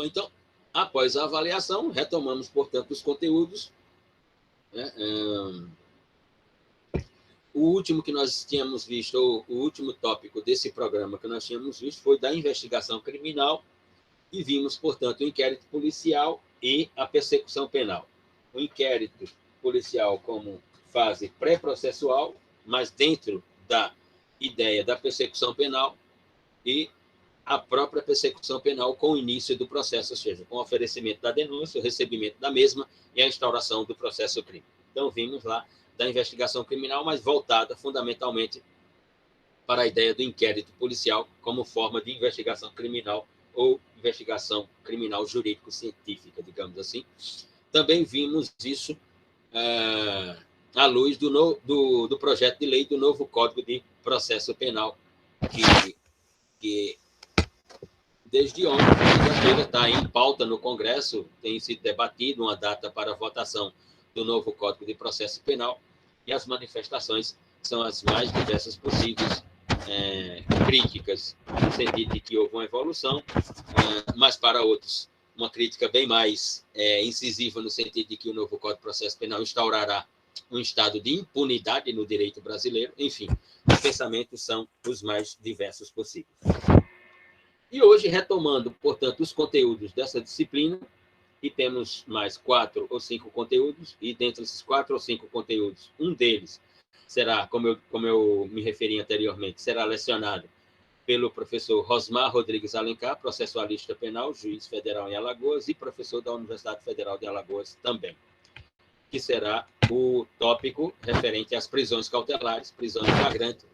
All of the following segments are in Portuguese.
Bom, então, após a avaliação, retomamos, portanto, os conteúdos, né? O último que nós tínhamos visto, ou o último tópico desse programa que nós tínhamos visto, foi da investigação criminal, e vimos, portanto, o inquérito policial e a persecução penal. O inquérito policial como fase pré-processual, mas dentro da ideia da persecução penal, e a própria persecução penal com o início do processo, ou seja, com o oferecimento da denúncia, o recebimento da mesma e a instauração do processo crime. Então, vimos lá da investigação criminal, mas voltada fundamentalmente para a ideia do inquérito policial como forma de investigação criminal ou investigação criminal jurídico-científica, digamos assim. Também vimos isso à luz do projeto de lei do novo Código de Processo Penal, que desde ontem, segunda-feira, está em pauta no Congresso, tem sido debatido uma data para votação do novo Código de Processo Penal, e as manifestações são as mais diversas possíveis, críticas, no sentido de que houve uma evolução, mas para outros, uma crítica bem mais incisiva, no sentido de que o novo Código de Processo Penal instaurará um estado de impunidade no direito brasileiro. Enfim, os pensamentos são os mais diversos possíveis. E hoje, retomando, portanto, os conteúdos dessa disciplina, e temos mais 4 ou 5 conteúdos, e dentre esses 4 ou 5 conteúdos, um deles será, como eu me referi anteriormente, será lecionado pelo professor Rosmar Rodrigues Alencar, processualista penal, juiz federal em Alagoas e professor da Universidade Federal de Alagoas também, que será o tópico referente às prisões cautelares, prisão em flagrante,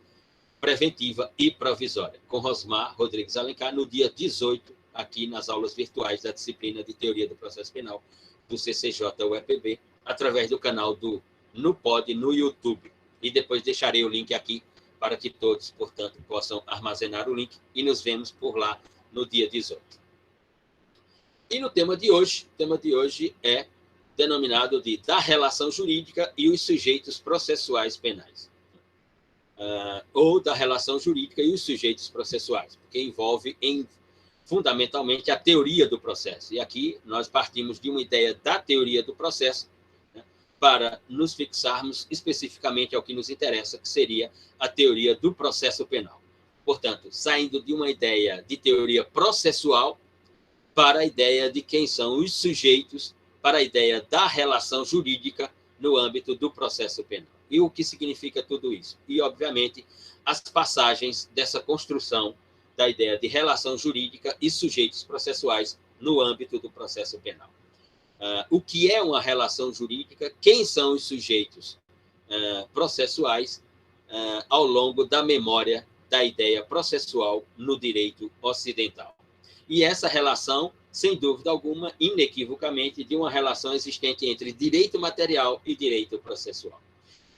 preventiva e provisória, com Rosmar Rodrigues Alencar, no dia 18, aqui nas aulas virtuais da disciplina de Teoria do Processo Penal do CCJ-UEPB, através do canal do NuPod no YouTube. E depois deixarei o link aqui para que todos, portanto, possam armazenar o link, e nos vemos por lá no dia 18. E no tema de hoje é denominado de da relação jurídica e os sujeitos processuais penais. Ou da relação jurídica e os sujeitos processuais, porque envolve fundamentalmente a teoria do processo. E aqui nós partimos de uma ideia da teoria do processo, né, para nos fixarmos especificamente ao que nos interessa, que seria a teoria do processo penal. Portanto, saindo de uma ideia de teoria processual para a ideia de quem são os sujeitos, para a ideia da relação jurídica no âmbito do processo penal. E o que significa tudo isso? E, obviamente, as passagens dessa construção da ideia de relação jurídica e sujeitos processuais no âmbito do processo penal. O que é uma relação jurídica? Quem são os sujeitos processuais ao longo da memória da ideia processual no direito ocidental? E essa relação, sem dúvida alguma, inequivocamente, de uma relação existente entre direito material e direito processual.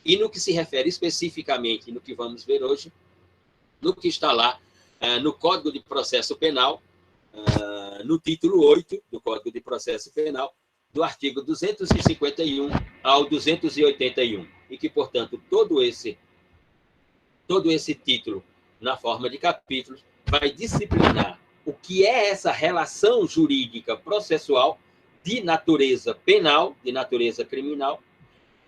E no que se refere especificamente, no que vamos ver hoje, no que está lá no Código de Processo Penal, no título 8 do Código de Processo Penal, do artigo 251 ao 281, e que, portanto, todo esse título, na forma de capítulos, vai disciplinar o que é essa relação jurídica processual de natureza penal, de natureza criminal,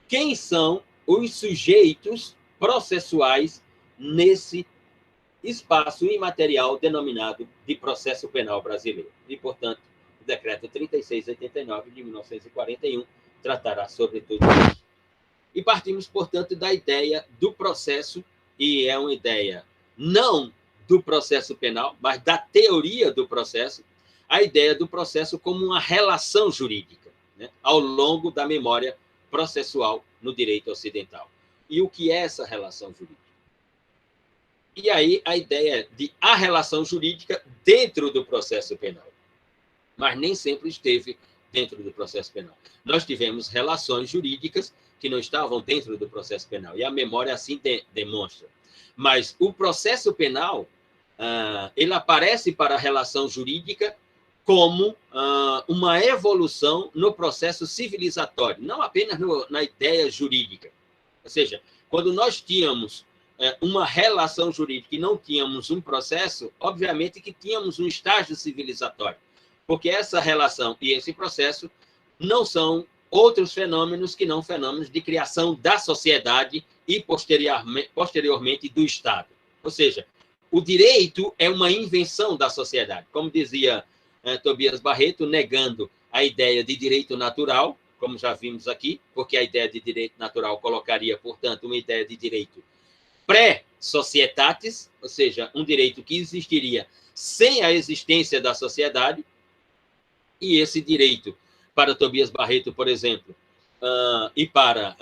quem são os sujeitos processuais nesse espaço imaterial denominado de processo penal brasileiro. E, portanto, o decreto 3689 de 1941 tratará sobre tudo isso. E partimos, portanto, da ideia do processo, e é uma ideia não do processo penal, mas da teoria do processo, a ideia do processo como uma relação jurídica, né, ao longo da memória processual no direito ocidental. E o que é essa relação jurídica? E aí a ideia de a relação jurídica dentro do processo penal. Mas nem sempre esteve dentro do processo penal. Nós tivemos relações jurídicas que não estavam dentro do processo penal, e a memória assim demonstra. Mas o processo penal, ele aparece para a relação jurídica como uma evolução no processo civilizatório, não apenas na ideia jurídica. Ou seja, quando nós tínhamos uma relação jurídica e não tínhamos um processo, obviamente que tínhamos um estágio civilizatório, porque essa relação e esse processo não são outros fenômenos que não fenômenos de criação da sociedade e, posteriormente, do Estado. Ou seja, o direito é uma invenção da sociedade. Como dizia Tobias Barreto, negando a ideia de direito natural, como já vimos aqui, porque a ideia de direito natural colocaria, portanto, uma ideia de direito pré-societatis, ou seja, um direito que existiria sem a existência da sociedade, e esse direito, para Tobias Barreto, por exemplo, e para,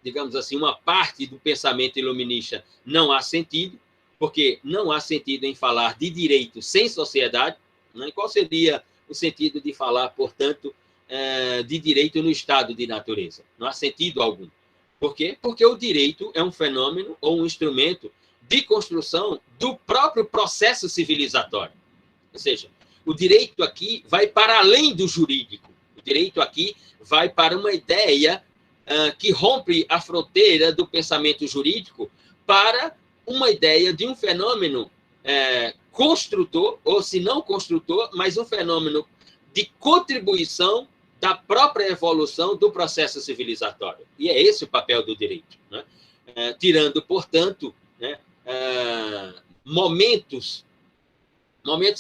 digamos assim, uma parte do pensamento iluminista, não há sentido, porque não há sentido em falar de direito sem sociedade. Né? Qual seria o sentido de falar, portanto, de direito no estado de natureza? Não há sentido algum. Por quê? Porque o direito é um fenômeno ou um instrumento de construção do próprio processo civilizatório. Ou seja, o direito aqui vai para além do jurídico. O direito aqui vai para uma ideia que rompe a fronteira do pensamento jurídico para uma ideia de um fenômeno construtor, ou se não construtor, mas um fenômeno de contribuição da própria evolução do processo civilizatório. E é esse o papel do direito, né? Tirando, portanto, né, momentos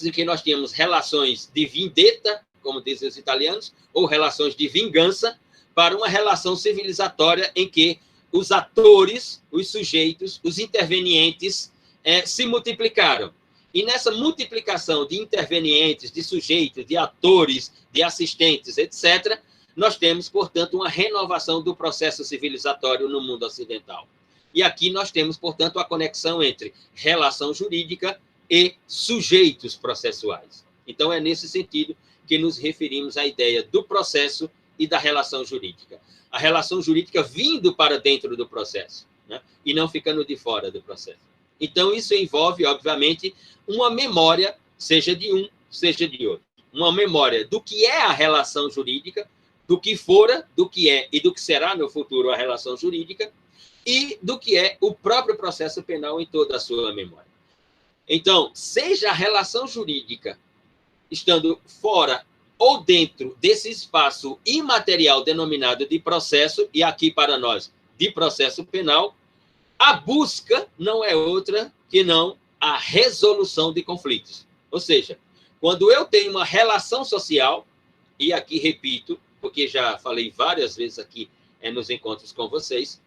em que nós tínhamos relações de vendetta, como dizem os italianos, ou relações de vingança, para uma relação civilizatória em que os atores, os sujeitos, os intervenientes se multiplicaram. E nessa multiplicação de intervenientes, de sujeitos, de atores, de assistentes, etc., nós temos, portanto, uma renovação do processo civilizatório no mundo ocidental. E aqui nós temos, portanto, a conexão entre relação jurídica e sujeitos processuais. Então, é nesse sentido que nos referimos à ideia do processo e da relação jurídica. A relação jurídica vindo para dentro do processo, né? E não ficando de fora do processo. Então, isso envolve, obviamente, uma memória, seja de um, seja de outro. Uma memória do que é a relação jurídica, do que fora, do que é e do que será no futuro a relação jurídica, e do que é o próprio processo penal em toda a sua memória. Então, seja a relação jurídica estando fora ou dentro desse espaço imaterial denominado de processo, e aqui para nós, de processo penal, a busca não é outra que não a resolução de conflitos. Ou seja, quando eu tenho uma relação social, e aqui repito, porque já falei várias vezes aqui nos encontros com vocês,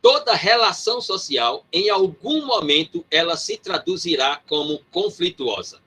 toda relação social, em algum momento, ela se traduzirá como conflituosa.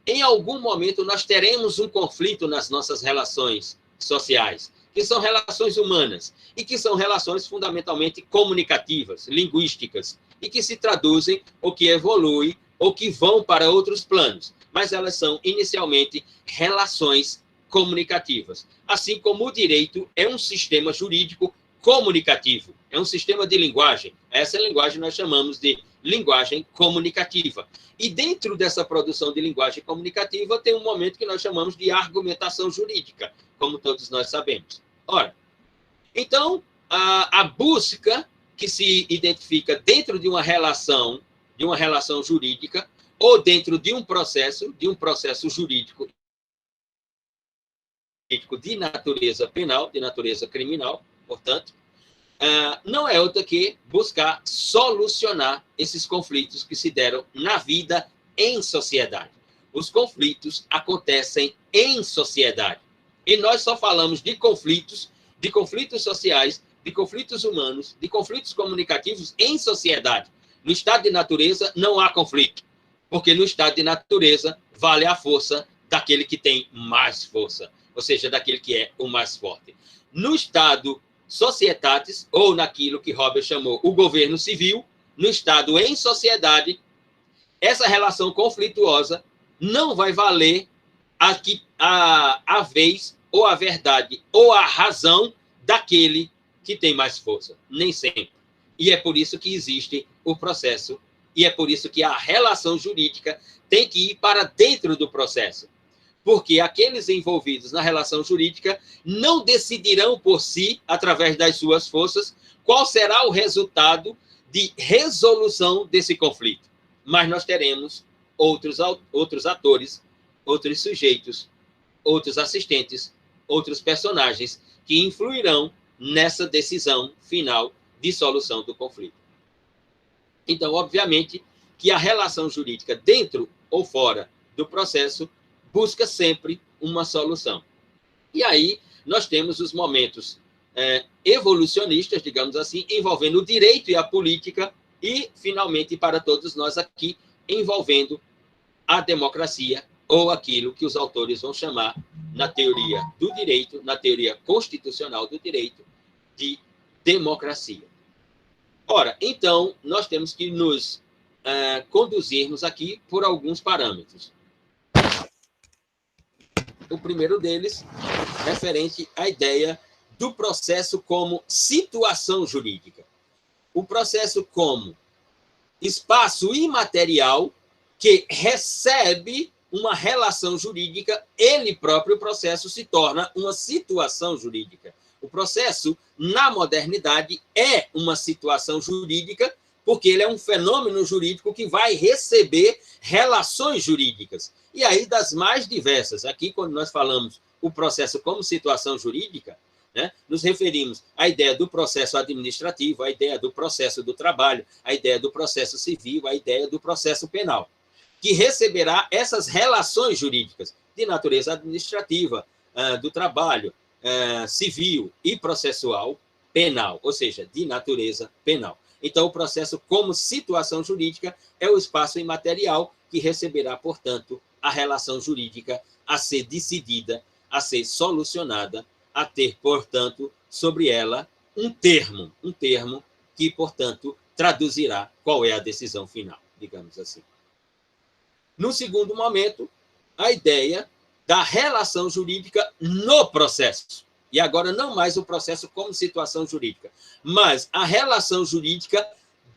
Em algum momento, nós teremos um conflito nas nossas relações sociais, que são relações humanas, e que são relações fundamentalmente comunicativas, linguísticas, e que se traduzem, ou que evoluem, ou que vão para outros planos. Mas elas são, inicialmente, relações comunicativas. Assim como o direito é um sistema jurídico comunicativo, é um sistema de linguagem. Essa linguagem nós chamamos de linguagem comunicativa. E dentro dessa produção de linguagem comunicativa tem um momento que nós chamamos de argumentação jurídica, como todos nós sabemos. Ora, então, a busca que se identifica dentro de uma relação jurídica, ou dentro de um processo jurídico de natureza penal, de natureza criminal, portanto, não é outra que buscar solucionar esses conflitos que se deram na vida em sociedade. Os conflitos acontecem em sociedade. E nós só falamos de conflitos sociais, de conflitos humanos, de conflitos comunicativos em sociedade. No estado de natureza não há conflito, porque no estado de natureza vale a força daquele que tem mais força, ou seja, daquele que é o mais forte. No estado societatis, ou naquilo que Robert chamou o governo civil, no estado em sociedade, essa relação conflituosa não vai valer a vez, ou a verdade, ou a razão daquele que tem mais força. Nem sempre. E é por isso que existe o processo, e é por isso que a relação jurídica tem que ir para dentro do processo. Porque aqueles envolvidos na relação jurídica não decidirão por si, através das suas forças, qual será o resultado de resolução desse conflito. Mas nós teremos outros atores outros sujeitos, outros assistentes, outros personagens que influirão nessa decisão final de solução do conflito. Então, obviamente, que a relação jurídica dentro ou fora do processo busca sempre uma solução. E aí nós temos os momentos evolucionistas, digamos assim, envolvendo o direito e a política e, finalmente, para todos nós aqui, envolvendo a democracia ou aquilo que os autores vão chamar, na teoria do direito, na teoria constitucional do direito, de democracia. Ora, então, nós temos que nos conduzirmos aqui por alguns parâmetros. O primeiro deles, referente à ideia do processo como situação jurídica. O processo como espaço imaterial que recebe uma relação jurídica, ele próprio, o processo, se torna uma situação jurídica. O processo, na modernidade, é uma situação jurídica, porque ele é um fenômeno jurídico que vai receber relações jurídicas. E aí, das mais diversas. Aqui, quando nós falamos o processo como situação jurídica, né, nos referimos à ideia do processo administrativo, à ideia do processo do trabalho, à ideia do processo civil, à ideia do processo penal, que receberá essas relações jurídicas de natureza administrativa, do trabalho, civil e processual penal, ou seja, de natureza penal. Então, o processo como situação jurídica é o espaço imaterial que receberá, portanto, a relação jurídica a ser decidida, a ser solucionada, a ter, portanto, sobre ela um termo que, portanto, traduzirá qual é a decisão final, digamos assim. No segundo momento, a ideia da relação jurídica no processo. E agora não mais o processo como situação jurídica, mas a relação jurídica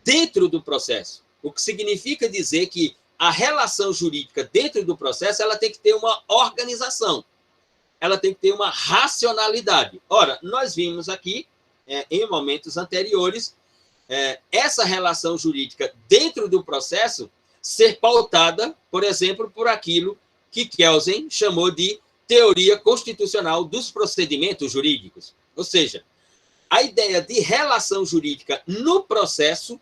dentro do processo. O que significa dizer que a relação jurídica dentro do processo ela tem que ter uma organização, ela tem que ter uma racionalidade. Ora, nós vimos aqui, em momentos anteriores, essa relação jurídica dentro do processo ser pautada, por exemplo, por aquilo que Kelsen chamou de teoria constitucional dos procedimentos jurídicos. Ou seja, a ideia de relação jurídica no processo,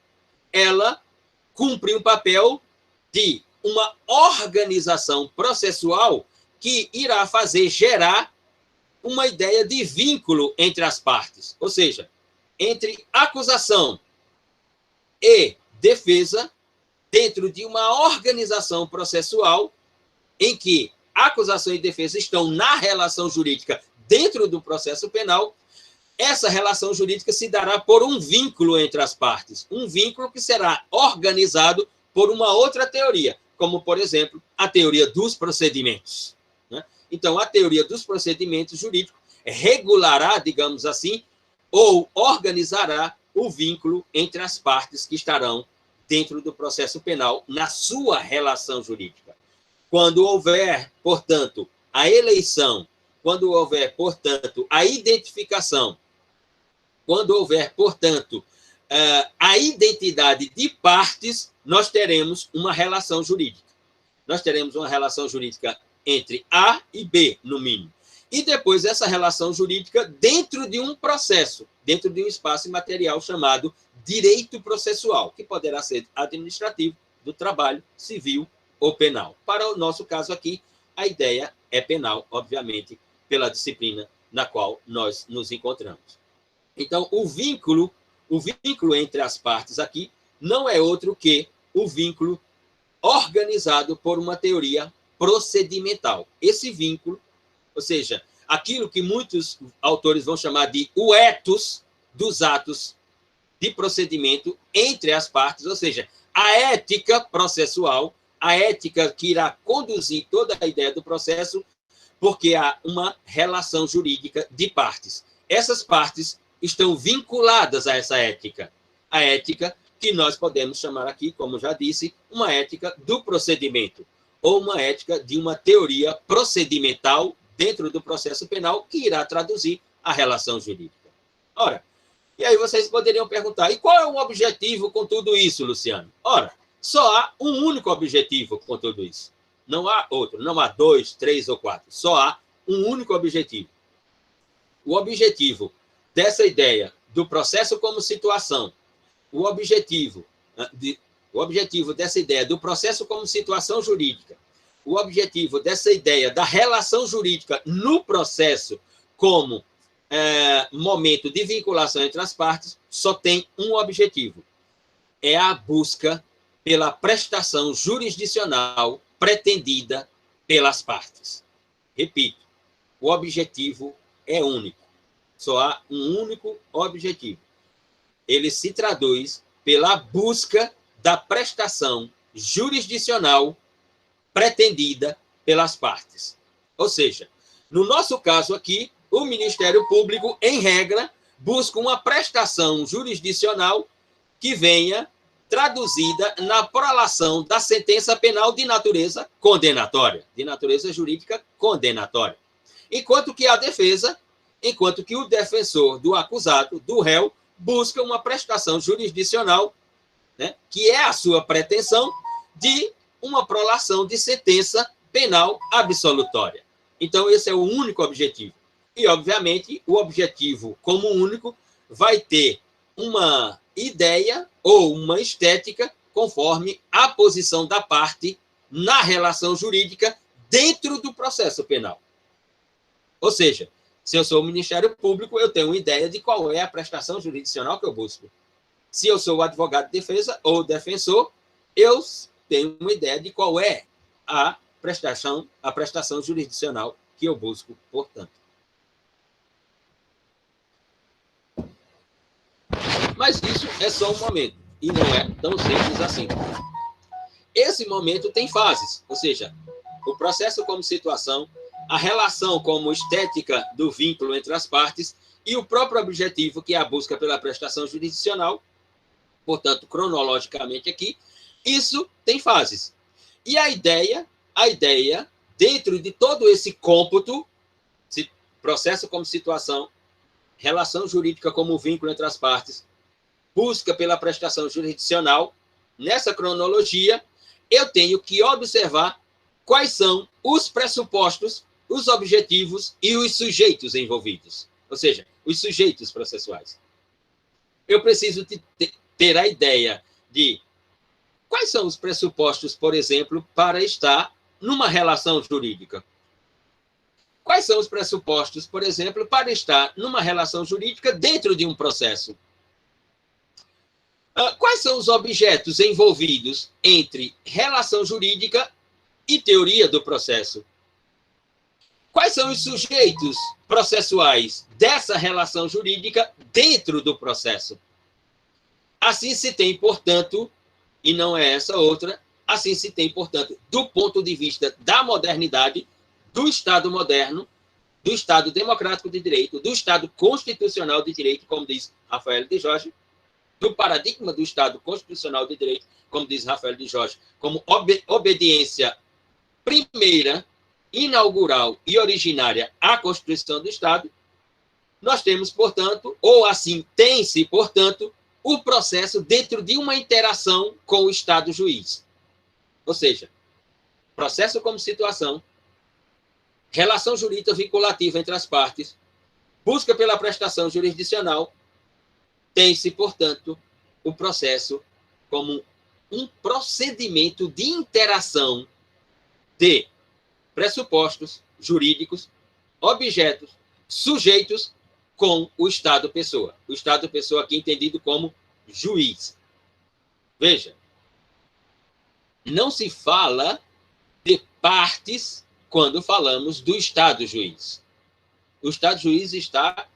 ela cumpre um papel de uma organização processual que irá fazer gerar uma ideia de vínculo entre as partes. Ou seja, entre acusação e defesa, dentro de uma organização processual em que acusação e defesa estão na relação jurídica dentro do processo penal, essa relação jurídica se dará por um vínculo entre as partes, um vínculo que será organizado por uma outra teoria, como, por exemplo, a teoria dos procedimentos. Então, a teoria dos procedimentos jurídicos regulará, digamos assim, ou organizará o vínculo entre as partes que estarão dentro do processo penal na sua relação jurídica. Quando houver, portanto, a eleição, quando houver, portanto, a identificação, quando houver, portanto, a identidade de partes, nós teremos uma relação jurídica. Nós teremos uma relação jurídica entre A e B, no mínimo. E depois essa relação jurídica dentro de um processo, dentro de um espaço material chamado direito processual, que poderá ser administrativo, do trabalho, civil ou penal. Para o nosso caso aqui, a ideia é penal, obviamente, pela disciplina na qual nós nos encontramos. Então, o vínculo entre as partes aqui não é outro que o vínculo organizado por uma teoria procedimental. Esse vínculo, ou seja, aquilo que muitos autores vão chamar de o ethos dos atos de procedimento entre as partes, ou seja, a ética processual, a ética que irá conduzir toda a ideia do processo, porque há uma relação jurídica de partes. Essas partes estão vinculadas a essa ética. A ética que nós podemos chamar aqui, como já disse, uma ética do procedimento, ou uma ética de uma teoria procedimental dentro do processo penal que irá traduzir a relação jurídica. Ora, e aí vocês poderiam perguntar, e qual é o objetivo com tudo isso, Luciano? Ora, só há um único objetivo com tudo isso. Não há outro, não há 2, 3 ou 4. Só há um único objetivo. O objetivo dessa ideia do processo como situação, o objetivo dessa ideia do processo como situação jurídica, o objetivo dessa ideia da relação jurídica no processo como momento de vinculação entre as partes, só tem um objetivo. É a busca pela prestação jurisdicional pretendida pelas partes. Repito, o objetivo é único. Só há um único objetivo. Ele se traduz pela busca da prestação jurisdicional pretendida pelas partes. Ou seja, no nosso caso aqui, o Ministério Público, em regra, busca uma prestação jurisdicional que venha traduzida na prolação da sentença penal de natureza condenatória, de natureza jurídica condenatória. Enquanto que o defensor do acusado, do réu, busca uma prestação jurisdicional, né, que é a sua pretensão de uma prolação de sentença penal absolutória. Então, esse é o único objetivo. E, obviamente, o objetivo como único vai ter uma ideia ou uma estética conforme a posição da parte na relação jurídica dentro do processo penal. Ou seja, se eu sou o Ministério Público, eu tenho uma ideia de qual é a prestação jurisdicional que eu busco. Se eu sou o advogado de defesa ou defensor, eu tenho uma ideia de qual é a prestação jurisdicional que eu busco, portanto. Mas isso é só um momento, e não é tão simples assim. Esse momento tem fases, ou seja, o processo como situação, a relação como estética do vínculo entre as partes e o próprio objetivo, que é a busca pela prestação jurisdicional, portanto, cronologicamente aqui, isso tem fases. E a ideia, dentro de todo esse cômputo, processo como situação, relação jurídica como vínculo entre as partes, busca pela prestação jurisdicional, nessa cronologia, eu tenho que observar quais são os pressupostos, os objetivos e os sujeitos envolvidos, ou seja, os sujeitos processuais. Eu preciso ter a ideia de quais são os pressupostos, por exemplo, para estar numa relação jurídica. Quais são os pressupostos, por exemplo, para estar numa relação jurídica dentro de um processo? Quais são os objetos envolvidos entre relação jurídica e teoria do processo? Quais são os sujeitos processuais dessa relação jurídica dentro do processo? Assim se tem, portanto, e não é essa outra, assim se tem, portanto, do ponto de vista da modernidade, do Estado moderno, do Estado democrático de direito, do Estado constitucional de direito, como diz Rafael de Jorge, do paradigma do Estado constitucional de direito, como diz Rafael de Jorge, como obediência primeira, inaugural e originária à Constituição do Estado, nós temos, portanto, ou assim tem-se, portanto, o processo dentro de uma interação com o Estado juiz. Ou seja, processo como situação, relação jurídica vinculativa entre as partes, busca pela prestação jurisdicional, tem-se, portanto, o processo como um procedimento de interação de pressupostos jurídicos, objetos, sujeitos com o Estado-pessoa. O Estado-pessoa aqui entendido como juiz. Veja, não se fala de partes quando falamos do Estado-juiz. O Estado-juiz está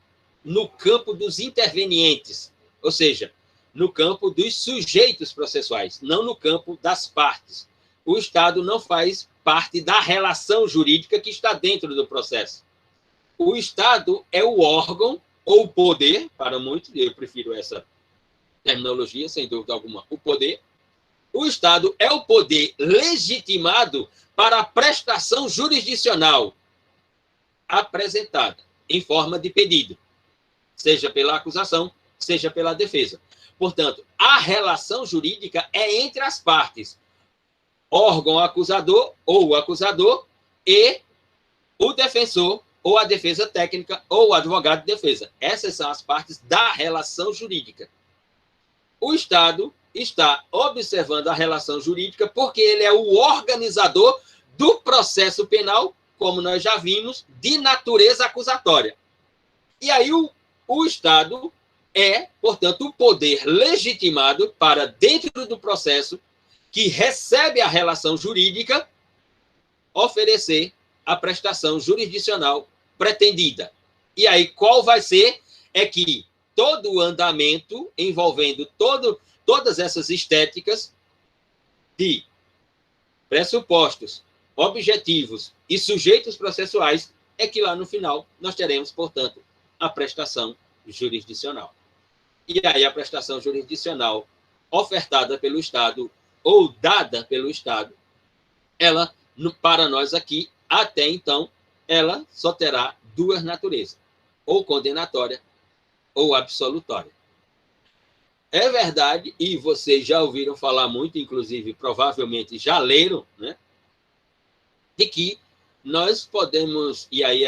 no campo dos intervenientes, ou seja, no campo dos sujeitos processuais, não no campo das partes. O Estado não faz parte da relação jurídica que está dentro do processo. O Estado é o órgão ou o poder, para muitos, eu prefiro essa terminologia, sem dúvida alguma, o poder. O Estado é o poder legitimado para a prestação jurisdicional apresentada em forma de pedido, seja pela acusação, seja pela defesa. Portanto, a relação jurídica é entre as partes. órgão acusador ou o acusador e o defensor ou a defesa técnica ou o advogado de defesa. Essas são as partes da relação jurídica. O Estado está observando a relação jurídica porque ele é o organizador do processo penal, como nós já vimos, de natureza acusatória. E aí o Estado é, portanto, o poder legitimado para, dentro do processo que recebe a relação jurídica, oferecer a prestação jurisdicional pretendida. E aí, qual vai ser? É que todo o andamento envolvendo todas essas estéticas de pressupostos, objetivos e sujeitos processuais é que lá no final nós teremos, portanto, a prestação jurisdicional. E aí a prestação jurisdicional ofertada pelo Estado ou dada pelo Estado, ela, para nós aqui, até então, ela só terá duas naturezas, ou condenatória ou absolutória. É verdade, e vocês já ouviram falar muito, inclusive, provavelmente já leram, né, de que nós podemos, e aí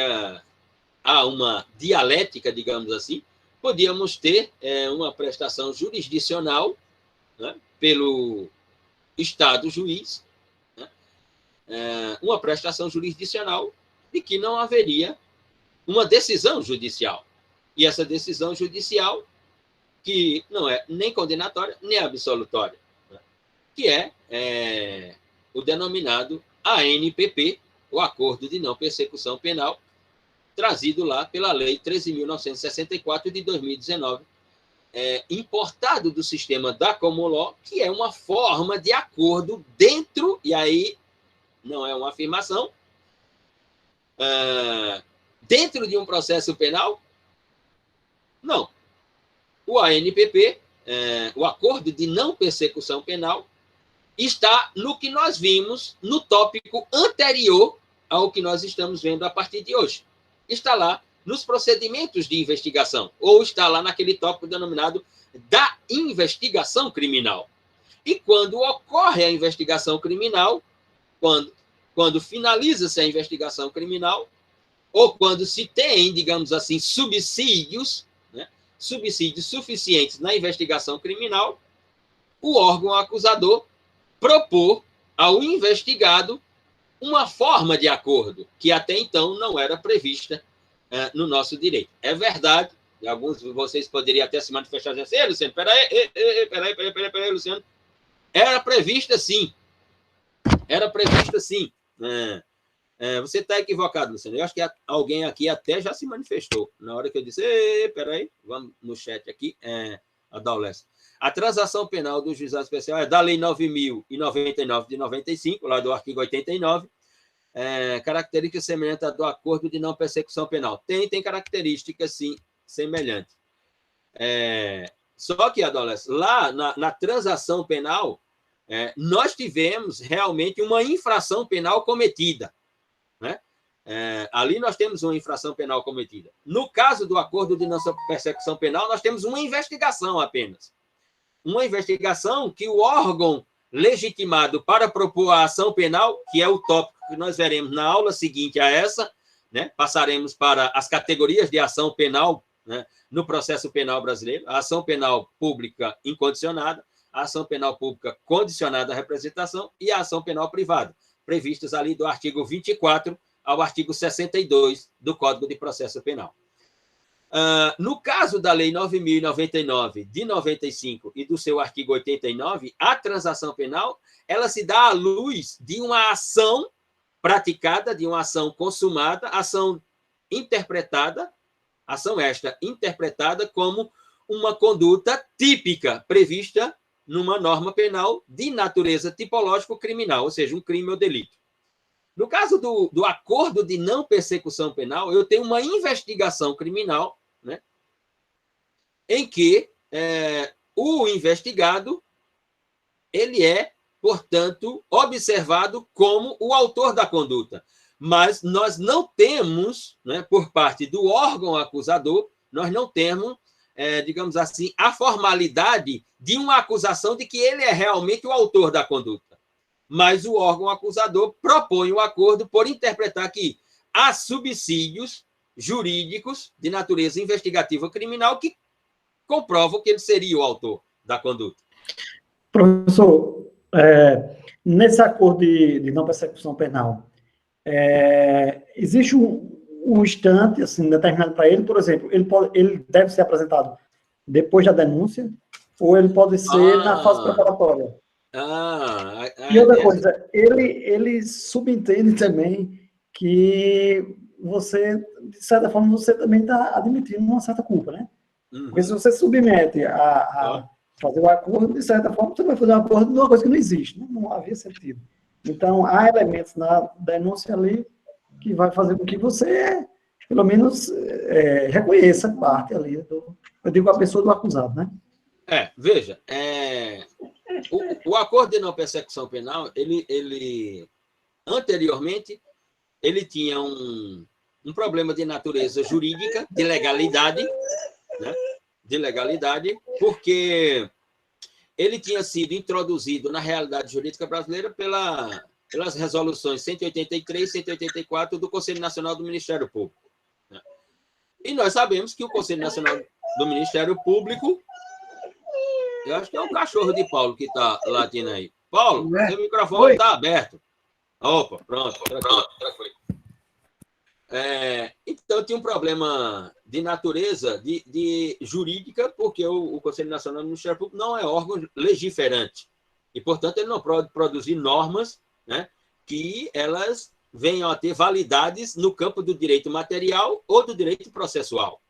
há uma dialética, digamos assim, podíamos ter uma prestação jurisdicional, né, pelo Estado juiz, né, uma prestação jurisdicional de que não haveria uma decisão judicial. E essa decisão judicial, que não é nem condenatória, nem absolutória, né, que é o denominado ANPP, o Acordo de Não Persecução Penal, trazido lá pela Lei 13.964 de 2019, importado do sistema da Common Law, que é uma forma de acordo dentro, e aí não é uma afirmação, dentro de um processo penal? Não. O ANPP, o Acordo de Não Persecução Penal, está no que nós vimos no tópico anterior ao que nós estamos vendo a partir de hoje. Está lá nos procedimentos de investigação, ou está lá naquele tópico denominado da investigação criminal. E quando ocorre a investigação criminal, quando finaliza-se a investigação criminal, ou quando se tem, digamos assim, subsídios, né, subsídios suficientes na investigação criminal, o órgão acusador propor ao investigado uma forma de acordo que até então não era prevista no nosso direito. É verdade, e alguns de vocês poderiam até se manifestar assim, Luciano, peraí, Luciano. Era prevista sim. Era prevista sim. Você está equivocado, Luciano. Eu acho que alguém aqui até já se manifestou. Na hora que eu disse, peraí, vamos no chat aqui, Adaules. A transação penal do juizado especial é da Lei 9.099 de 95, lá do artigo 89, característica semelhante à do Acordo de Não Persecução Penal. Tem características, sim, semelhantes. Só que, Adolescente, lá na transação penal, nós tivemos realmente uma infração penal cometida. Né? Ali nós temos uma infração penal cometida. No caso do Acordo de Não Persecução Penal, nós temos uma investigação apenas. Uma investigação que o órgão legitimado para propor a ação penal, que é o tópico que nós veremos na aula seguinte a essa, né? Passaremos para as categorias de ação penal, né, no processo penal brasileiro, a ação penal pública incondicionada, a ação penal pública condicionada à representação e a ação penal privada, previstas ali do artigo 24 ao artigo 62 do Código de Processo Penal. No caso da Lei 9.099 de 95 e do seu artigo 89, a transação penal ela se dá à luz de uma ação praticada, de uma ação consumada, ação interpretada, ação esta interpretada como uma conduta típica prevista numa norma penal de natureza tipológico-criminal, ou seja, um crime ou delito. No caso do acordo de não persecução penal, eu tenho uma investigação criminal, né, em que o investigado ele é, portanto, observado como o autor da conduta. Mas nós não temos, né, por parte do órgão acusador, nós não temos, digamos assim, a formalidade de uma acusação de que ele é realmente o autor da conduta. mas o órgão acusador propõe o acordo por interpretar que há subsídios jurídicos de natureza investigativa criminal que comprovam que ele seria o autor da conduta. Professor, nesse acordo de não persecução penal, existe um instante assim, determinado para ele, por exemplo, ele deve ser apresentado depois da denúncia ou ele pode ser na fase preparatória? E outra coisa, ele subentende também que você, de certa forma, você também está admitindo uma certa culpa, né? Porque se você submete a fazer o acordo, de certa forma, você vai fazer um acordo de uma coisa que não existe, né? Não havia sentido. Então, há elementos na denúncia ali que vai fazer com que você, pelo menos, reconheça parte ali eu digo, a pessoa do acusado, né? Veja, o acordo de não persecução penal, ele anteriormente, ele tinha um problema de natureza jurídica, de legalidade, né? De legalidade, porque ele tinha sido introduzido na realidade jurídica brasileira pelas resoluções 183 e 184 do Conselho Nacional do Ministério Público. Né? E nós sabemos que o Conselho Nacional do Ministério Público, eu acho que é o cachorro de Paulo que está latindo aí. Paulo, seu microfone está aberto. Opa, pronto. Então, tinha um problema de natureza de jurídica, porque o Conselho Nacional do Ministério Público não é órgão legiferante. E, portanto, ele não pode produzir normas, né, que elas venham a ter validades no campo do direito material ou do direito processual,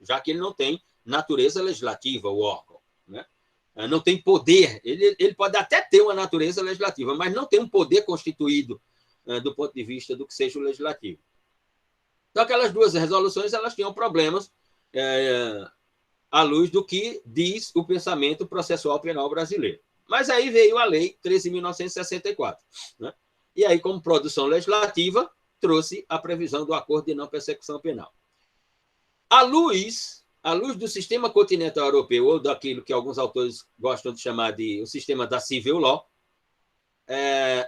já que ele não tem natureza legislativa, o órgão. Né? Não tem poder. Ele pode até ter uma natureza legislativa, mas não tem um poder constituído do ponto de vista do que seja o legislativo. Então, aquelas duas resoluções elas tinham problemas à luz do que diz o pensamento processual penal brasileiro. Mas aí veio a Lei 13.964. Né? E aí, como produção legislativa, trouxe a previsão do acordo de não persecução penal. À luz do sistema continental europeu, ou daquilo que alguns autores gostam de chamar de o sistema da civil law,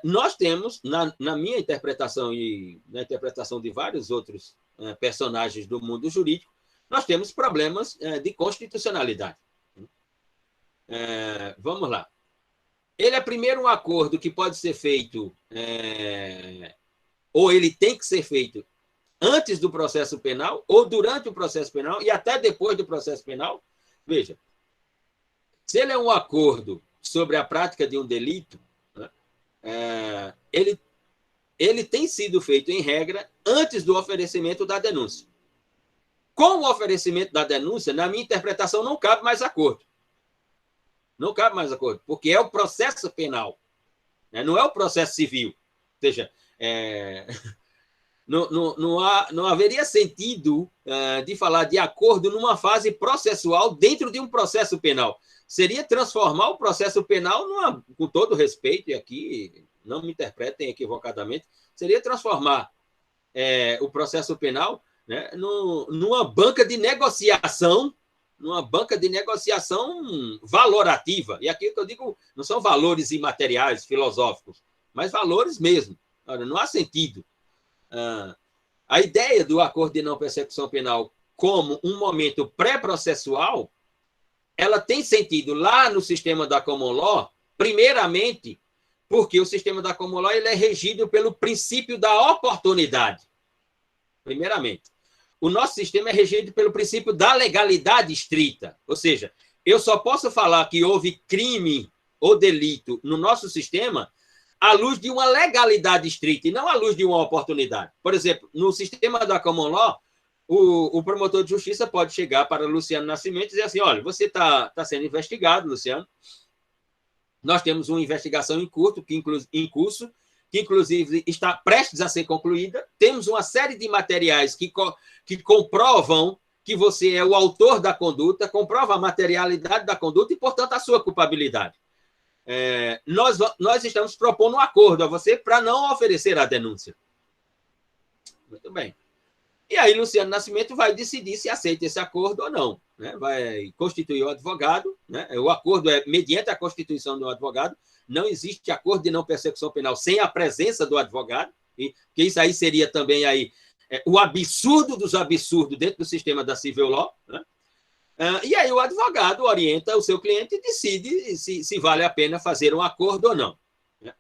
nós temos, na minha interpretação e na interpretação de vários outros personagens do mundo jurídico, nós temos problemas de constitucionalidade. Vamos lá. Ele é primeiro um acordo que pode ser feito, ou ele tem que ser feito antes do processo penal, ou durante o processo penal, e até depois do processo penal. Veja, se ele é um acordo sobre a prática de um delito, ele tem sido feito, em regra, antes do oferecimento da denúncia. Com o oferecimento da denúncia, na minha interpretação, não cabe mais acordo. Não cabe mais acordo, porque é o processo penal, né? Não é o processo civil. Ou seja, não haveria sentido de falar de acordo numa fase processual dentro de um processo penal. Seria transformar o processo penal, com todo respeito, e aqui não me interpretem equivocadamente, seria transformar o processo penal, né, numa banca de negociação, valorativa. E aqui que eu digo, não são valores imateriais, filosóficos, mas valores mesmo. Ora, não há sentido. A ideia do acordo de não persecução penal como um momento pré-processual, ela tem sentido lá no sistema da common law, primeiramente, porque o sistema da common law ele é regido pelo princípio da oportunidade. Primeiramente. O nosso sistema é regido pelo princípio da legalidade estrita. Ou seja, eu só posso falar que houve crime ou delito no nosso sistema à luz de uma legalidade estrita e não à luz de uma oportunidade. Por exemplo, no sistema da common law, o promotor de justiça pode chegar para Luciano Nascimento e dizer assim, olha, você está sendo investigado, Luciano. Nós temos uma investigação em curso, que inclusive está prestes a ser concluída. Temos uma série de materiais que comprovam que você é o autor da conduta, comprova a materialidade da conduta e, portanto, a sua culpabilidade. Nós estamos propondo um acordo a você para não oferecer a denúncia. Muito bem. E aí, Luciano Nascimento vai decidir se aceita esse acordo ou não. né, vai constituir o advogado, né, o acordo é mediante a constituição do advogado, não existe acordo de não persecução penal sem a presença do advogado, porque isso aí seria também aí, o absurdo dos absurdos dentro do sistema da civil law, né? E aí o advogado orienta o seu cliente e decide se vale a pena fazer um acordo ou não. Né?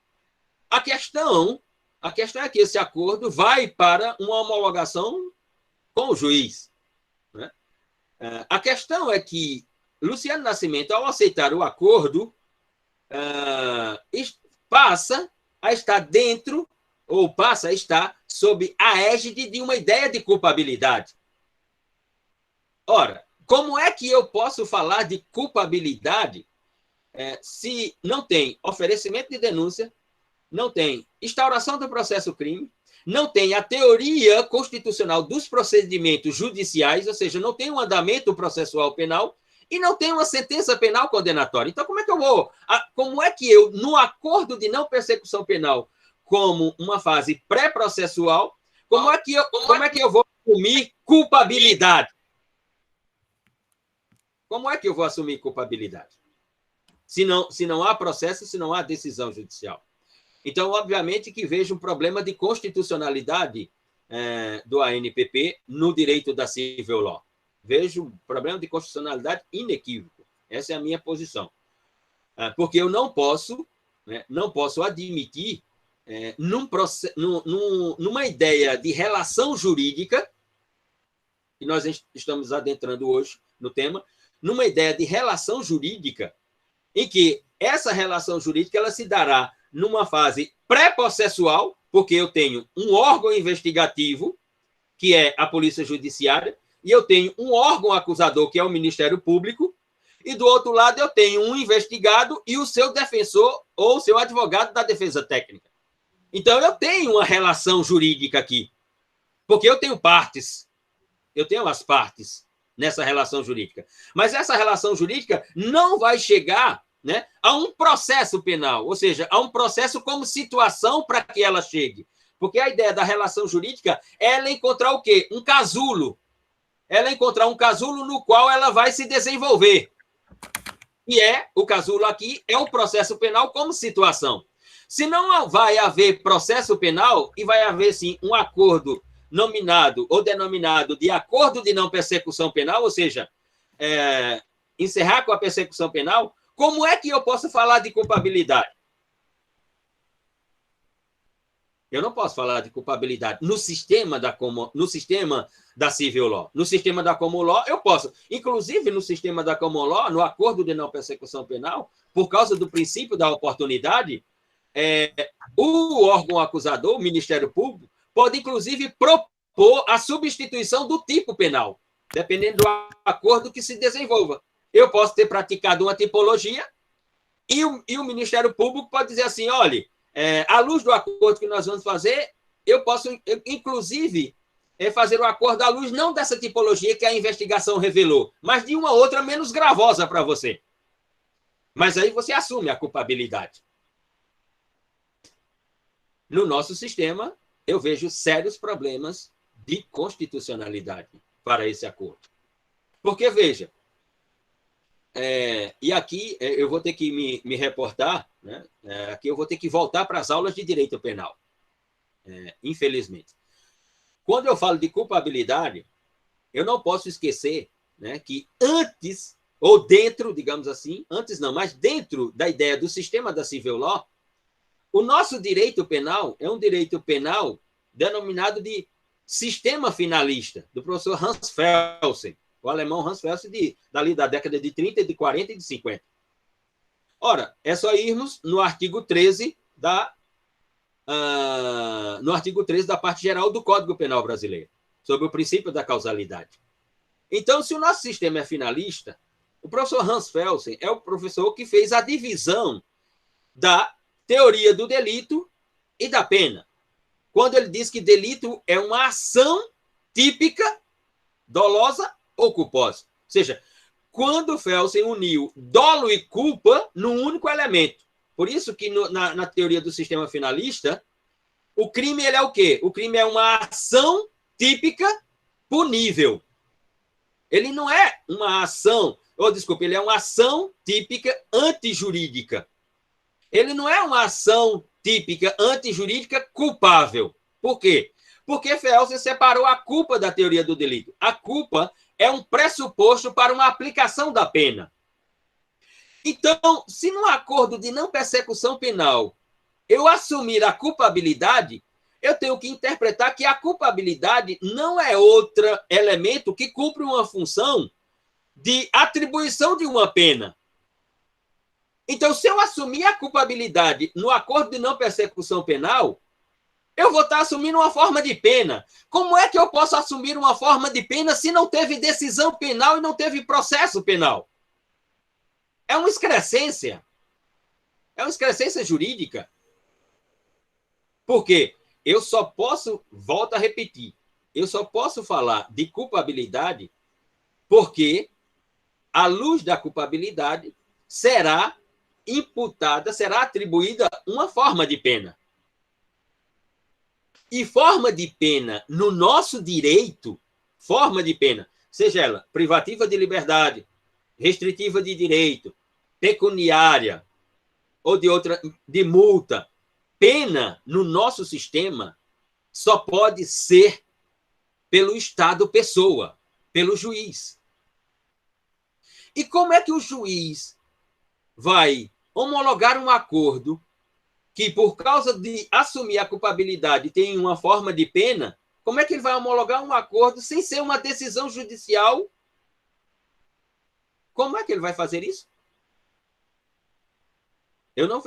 A questão é que esse acordo vai para uma homologação com o juiz. Né? A questão é que Luciano Nascimento, ao aceitar o acordo, passa a estar dentro, ou passa a estar sob a égide de uma ideia de culpabilidade. Ora, como é que eu posso falar de culpabilidade se não tem oferecimento de denúncia, não tem instauração do processo crime, não tem a teoria constitucional dos procedimentos judiciais, ou seja, não tem um andamento processual penal, e não tem uma sentença penal condenatória. Então, como é que eu, no acordo de não persecução penal, como uma fase pré-processual, como é que eu vou assumir culpabilidade? Como é que eu vou assumir culpabilidade? Se não há processo, se não há decisão judicial. Então, obviamente que vejo um problema de constitucionalidade do ANPP no direito da civil law. Vejo um problema de constitucionalidade inequívoco. Essa é a minha posição. Porque eu não posso admitir, numa ideia de relação jurídica, que nós estamos adentrando hoje no tema, numa ideia de relação jurídica, em que essa relação jurídica ela se dará numa fase pré-processual, porque eu tenho um órgão investigativo, que é a Polícia Judiciária, e eu tenho um órgão acusador, que é o Ministério Público, e do outro lado eu tenho um investigado e o seu defensor ou o seu advogado da defesa técnica. Então, eu tenho uma relação jurídica aqui, porque eu tenho partes, eu tenho as partes nessa relação jurídica. Mas essa relação jurídica não vai chegar, né, a um processo penal, ou seja, a um processo como situação para que ela chegue. Porque a ideia da relação jurídica é ela encontrar o quê? Um casulo. Ela encontrar um casulo no qual ela vai se desenvolver. E o casulo aqui é o processo penal como situação. Se não vai haver processo penal, e vai haver, sim, um acordo nominado ou denominado de acordo de não persecução penal, ou seja, encerrar com a persecução penal, como é que eu posso falar de culpabilidade? Eu não posso falar de culpabilidade no sistema da civil law. No sistema da common law, eu posso. Inclusive, no sistema da common law, no acordo de não persecução penal, por causa do princípio da oportunidade, o órgão acusador, o Ministério Público, pode, inclusive, propor a substituição do tipo penal, dependendo do acordo que se desenvolva. Eu posso ter praticado uma tipologia e o Ministério Público pode dizer assim, olha, à luz do acordo que nós vamos fazer, eu posso, inclusive, fazer o acordo à luz não dessa tipologia que a investigação revelou, mas de uma outra menos gravosa para você. Mas aí você assume a culpabilidade. No nosso sistema, eu vejo sérios problemas de constitucionalidade para esse acordo. Porque, veja, e aqui eu vou ter que me reportar, né? Aqui eu vou ter que voltar para as aulas de direito penal, infelizmente. Quando eu falo de culpabilidade, eu não posso esquecer, né, que antes, ou dentro, digamos assim, antes não, mas dentro da ideia do sistema da civil law, o nosso direito penal é um direito penal denominado de sistema finalista, do professor Hans Felsen, o alemão Hans Felsen, dali da década de 30, de 40 e de 50. Ora, é só irmos no artigo 13 da parte geral do Código Penal Brasileiro, sobre o princípio da causalidade. Então, se o nosso sistema é finalista, o professor Hans Felsen é o professor que fez a divisão da teoria do delito e da pena. Quando ele diz que delito é uma ação típica, dolosa ou culposa. Ou seja, quando Felsen uniu dolo e culpa num único elemento. Por isso que na teoria do sistema finalista, o crime ele é o quê? O crime é uma ação típica punível. Ele não é uma ação, ou desculpa, ele é uma ação típica antijurídica. Ele não é uma ação típica antijurídica culpável. Por quê? Porque Felsen separou a culpa da teoria do delito. A culpa é um pressuposto para uma aplicação da pena. Então, se num acordo de não persecução penal eu assumir a culpabilidade, eu tenho que interpretar que a culpabilidade não é outro elemento que cumpre uma função de atribuição de uma pena. Então, se eu assumir a culpabilidade no acordo de não persecução penal, eu vou estar assumindo uma forma de pena. Como é que eu posso assumir uma forma de pena se não teve decisão penal e não teve processo penal? É uma excrescência. É uma excrescência jurídica. Por quê? Eu só posso, volto a repetir, eu só posso falar de culpabilidade porque, à luz da culpabilidade, será imputada, será atribuída uma forma de pena. E forma de pena, no nosso direito, forma de pena, seja ela privativa de liberdade, restritiva de direito, pecuniária ou de outra, de multa, pena no nosso sistema só pode ser pelo Estado pessoa, pelo juiz. E como é que o juiz vai homologar um acordo que, por causa de assumir a culpabilidade, tem uma forma de pena? Como é que ele vai homologar um acordo sem ser uma decisão judicial? Como é que ele vai fazer isso? Eu não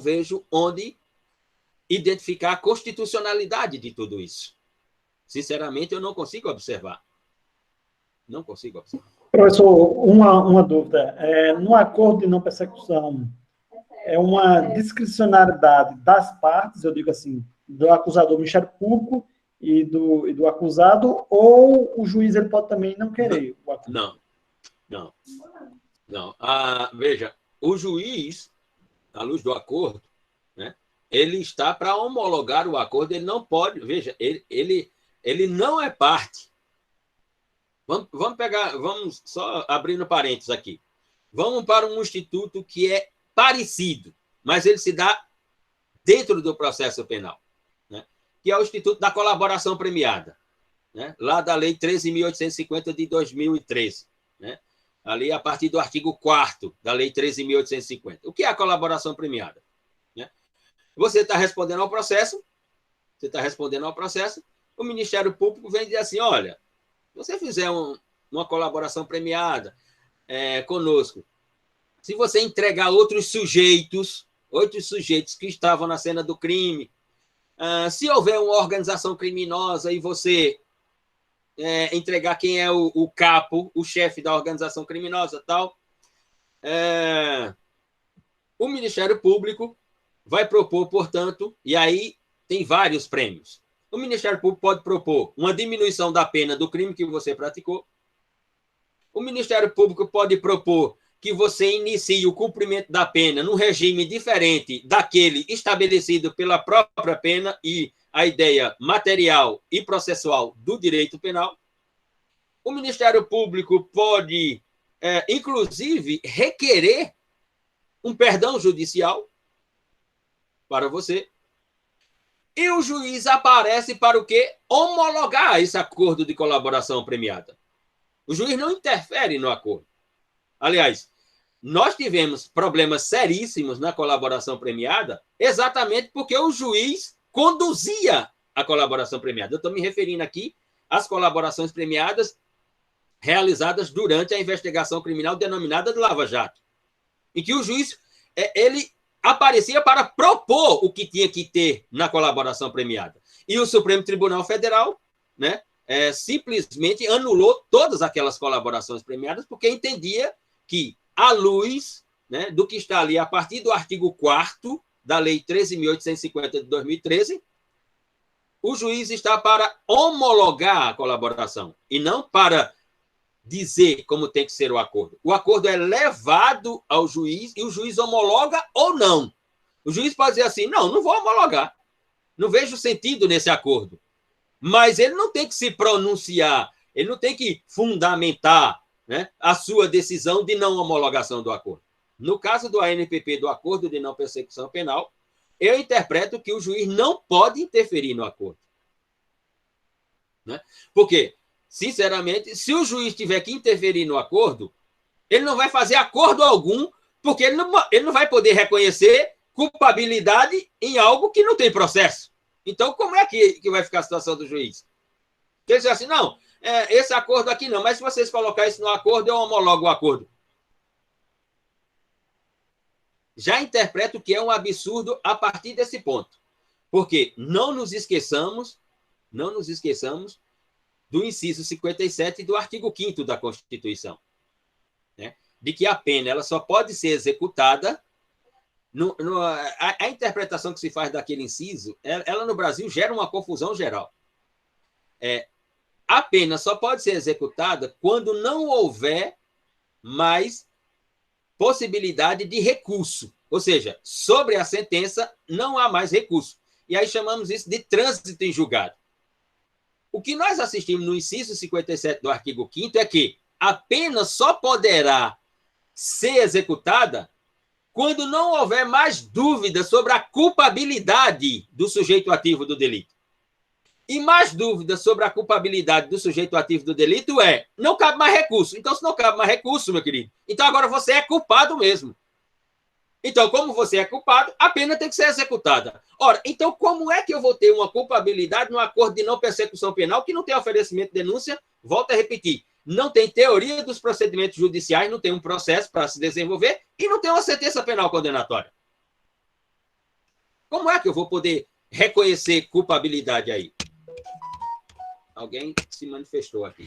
vejo onde identificar a constitucionalidade de tudo isso. Sinceramente, eu não consigo observar. Não consigo observar. Professor, uma dúvida. No acordo de não persecução, é uma discricionariedade das partes, eu digo assim, do acusador, do Ministério Público e do acusado, ou o juiz ele pode também não querer o acordo? Não. Veja, o juiz, à luz do acordo, né, ele está para homologar o acordo, ele não pode, veja, ele não é parte. Vamos só abrindo parênteses aqui. Vamos para um instituto que é parecido, mas ele se dá dentro do processo penal, né, que é o Instituto da Colaboração Premiada, né, lá da Lei 13.850 de 2013, né, ali a partir do artigo 4º da Lei 13.850. O que é a colaboração premiada? Né? Você está respondendo ao processo, o Ministério Público vem dizer assim, olha, se você fizer uma colaboração premiada conosco, se você entregar outros sujeitos que estavam na cena do crime, se houver uma organização criminosa e você entregar quem é o capo, o chefe da organização criminosa, tal, o Ministério Público vai propor, portanto, e aí tem vários prêmios. O Ministério Público pode propor uma diminuição da pena do crime que você praticou. O Ministério Público pode propor que você inicie o cumprimento da pena num regime diferente daquele estabelecido pela própria pena e a ideia material e processual do direito penal. O Ministério Público pode, inclusive, requerer um perdão judicial para você. E o juiz aparece para o quê? Homologar esse acordo de colaboração premiada. O juiz não interfere no acordo. Aliás, nós tivemos problemas seríssimos na colaboração premiada exatamente porque o juiz conduzia a colaboração premiada. Eu estou me referindo aqui às colaborações premiadas realizadas durante a investigação criminal denominada de Lava Jato, em que o juiz ele aparecia para propor o que tinha que ter na colaboração premiada. E o Supremo Tribunal Federal, né, simplesmente anulou todas aquelas colaborações premiadas porque entendia que, à luz, né, do que está ali a partir do artigo 4º da Lei 13.850 de 2013, o juiz está para homologar a colaboração e não para dizer como tem que ser o acordo. O acordo é levado ao juiz e o juiz homologa ou não. O juiz pode dizer assim, não vou homologar. Não vejo sentido nesse acordo. Mas ele não tem que se pronunciar Ele não tem que fundamentar, né, a sua decisão de não homologação do acordo. No caso do ANPP, do Acordo de Não Persecução Penal, eu interpreto que o juiz não pode interferir no acordo. Né? Porque, sinceramente, se o juiz tiver que interferir no acordo, ele não vai fazer acordo algum, porque ele não vai poder reconhecer culpabilidade em algo que não tem processo. Então, como é que vai ficar a situação do juiz? Ele diz assim, não, esse acordo aqui não, mas se vocês colocarem isso no acordo, eu homologo o acordo. Já interpreto que é um absurdo a partir desse ponto. Porque não nos esqueçamos do inciso 57 do artigo 5º da Constituição, né? De que a pena ela só pode ser executada... A interpretação que se faz daquele inciso, ela no Brasil gera uma confusão geral. A pena só pode ser executada quando não houver mais possibilidade de recurso. Ou seja, sobre a sentença não há mais recurso. E aí chamamos isso de trânsito em julgado. O que nós assistimos no inciso 57 do artigo 5º é que a pena só poderá ser executada quando não houver mais dúvida sobre a culpabilidade do sujeito ativo do delito. E mais dúvida sobre a culpabilidade do sujeito ativo do delito não cabe mais recurso. Então, se não cabe mais recurso, meu querido, então agora você é culpado mesmo. Então, como você é culpado, a pena tem que ser executada. Ora, então como é que eu vou ter uma culpabilidade no acordo de não persecução penal que não tem oferecimento de denúncia? Volto a repetir. Não tem teoria dos procedimentos judiciais, não tem um processo para se desenvolver e não tem uma sentença penal condenatória. Como é que eu vou poder reconhecer culpabilidade aí? Alguém se manifestou aqui.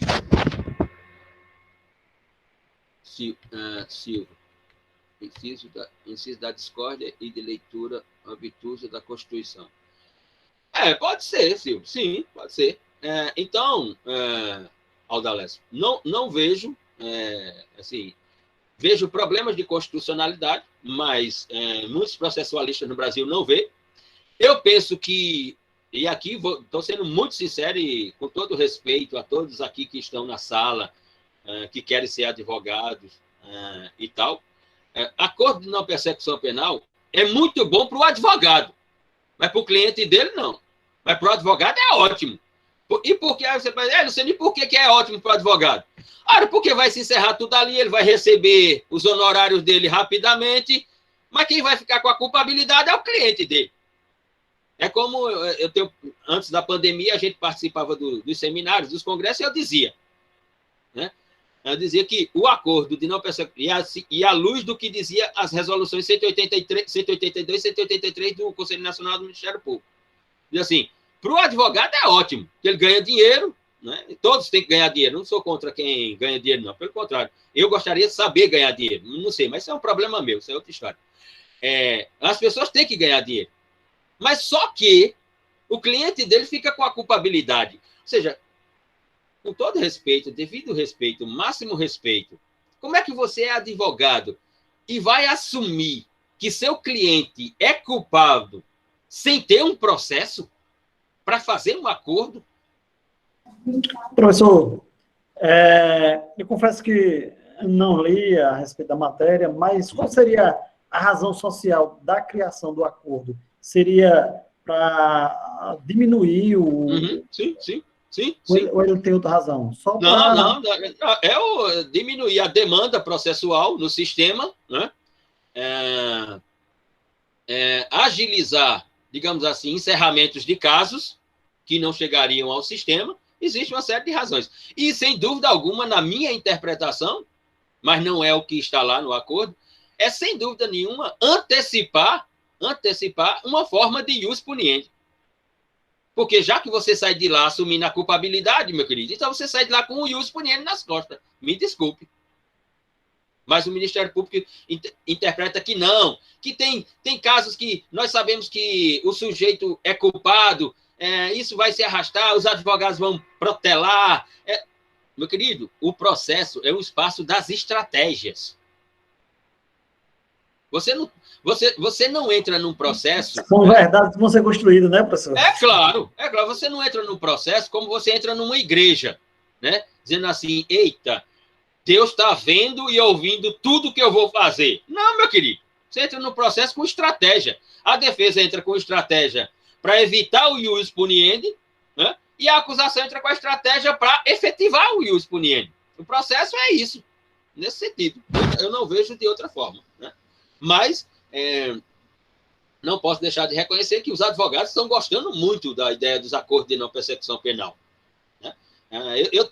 Silvio. Inciso da discórdia e de leitura obtusa da Constituição. Pode ser, Silvio. Sim, pode ser. Então... Aldalés, não vejo, assim, vejo problemas de constitucionalidade, mas muitos processualistas no Brasil não vê. Eu penso que, e aqui estou sendo muito sincero e com todo respeito a todos aqui que estão na sala, que querem ser advogados e tal, acordo de não persecução penal é muito bom para o advogado, mas para o cliente dele não. Mas para o advogado é ótimo. E por que você vai não sei nem por que é ótimo para o advogado. Ora, porque vai se encerrar tudo ali, ele vai receber os honorários dele rapidamente, mas quem vai ficar com a culpabilidade é o cliente dele. É como antes da pandemia, a gente participava dos seminários, dos congressos, e eu dizia, né? Eu dizia que o acordo de não persecução, e à luz do que dizia as resoluções 182 e 183 do Conselho Nacional do Ministério Público. Diz assim, para o advogado é ótimo, porque ele ganha dinheiro, né? Todos têm que ganhar dinheiro. Não sou contra quem ganha dinheiro, não. Pelo contrário, eu gostaria de saber ganhar dinheiro. Não sei, mas isso é um problema meu, isso é outra história. As pessoas têm que ganhar dinheiro. Mas só que o cliente dele fica com a culpabilidade. Ou seja, com todo respeito, devido respeito, máximo respeito, como é que você é advogado e vai assumir que seu cliente é culpado sem ter um processo para fazer um acordo? Professor, eu confesso que não li a respeito da matéria, mas qual seria a razão social da criação do acordo? Seria para diminuir o... Sim. Ou ele tem outra razão? Só não. Diminuir a demanda processual no sistema, né? Agilizar, digamos assim, encerramentos de casos que não chegariam ao sistema. Existe uma série de razões. E, sem dúvida alguma, na minha interpretação, mas não é o que está lá no acordo, é, sem dúvida nenhuma, antecipar uma forma de ius puniendi. Porque já que você sai de lá assumindo a culpabilidade, meu querido, então você sai de lá com o ius puniendi nas costas. Me desculpe. Mas o Ministério Público interpreta que não, que tem casos que nós sabemos que o sujeito é culpado, isso vai se arrastar, os advogados vão protelar. Meu querido, o processo é um espaço das estratégias. Você não entra num processo... São verdades que vão ser construídas, né, professor? É claro. Você não entra num processo como você entra numa igreja, né? dizendo assim, eita, Deus está vendo e ouvindo tudo que eu vou fazer. Não, meu querido. Você entra no processo com estratégia. A defesa entra com estratégia para evitar o ius puniendi, né? E a acusação entra com a estratégia para efetivar o ius puniendi. O processo é isso, nesse sentido. Eu não vejo de outra forma, né? Mas não posso deixar de reconhecer que os advogados estão gostando muito da ideia dos acordos de não persecução penal, né? Eu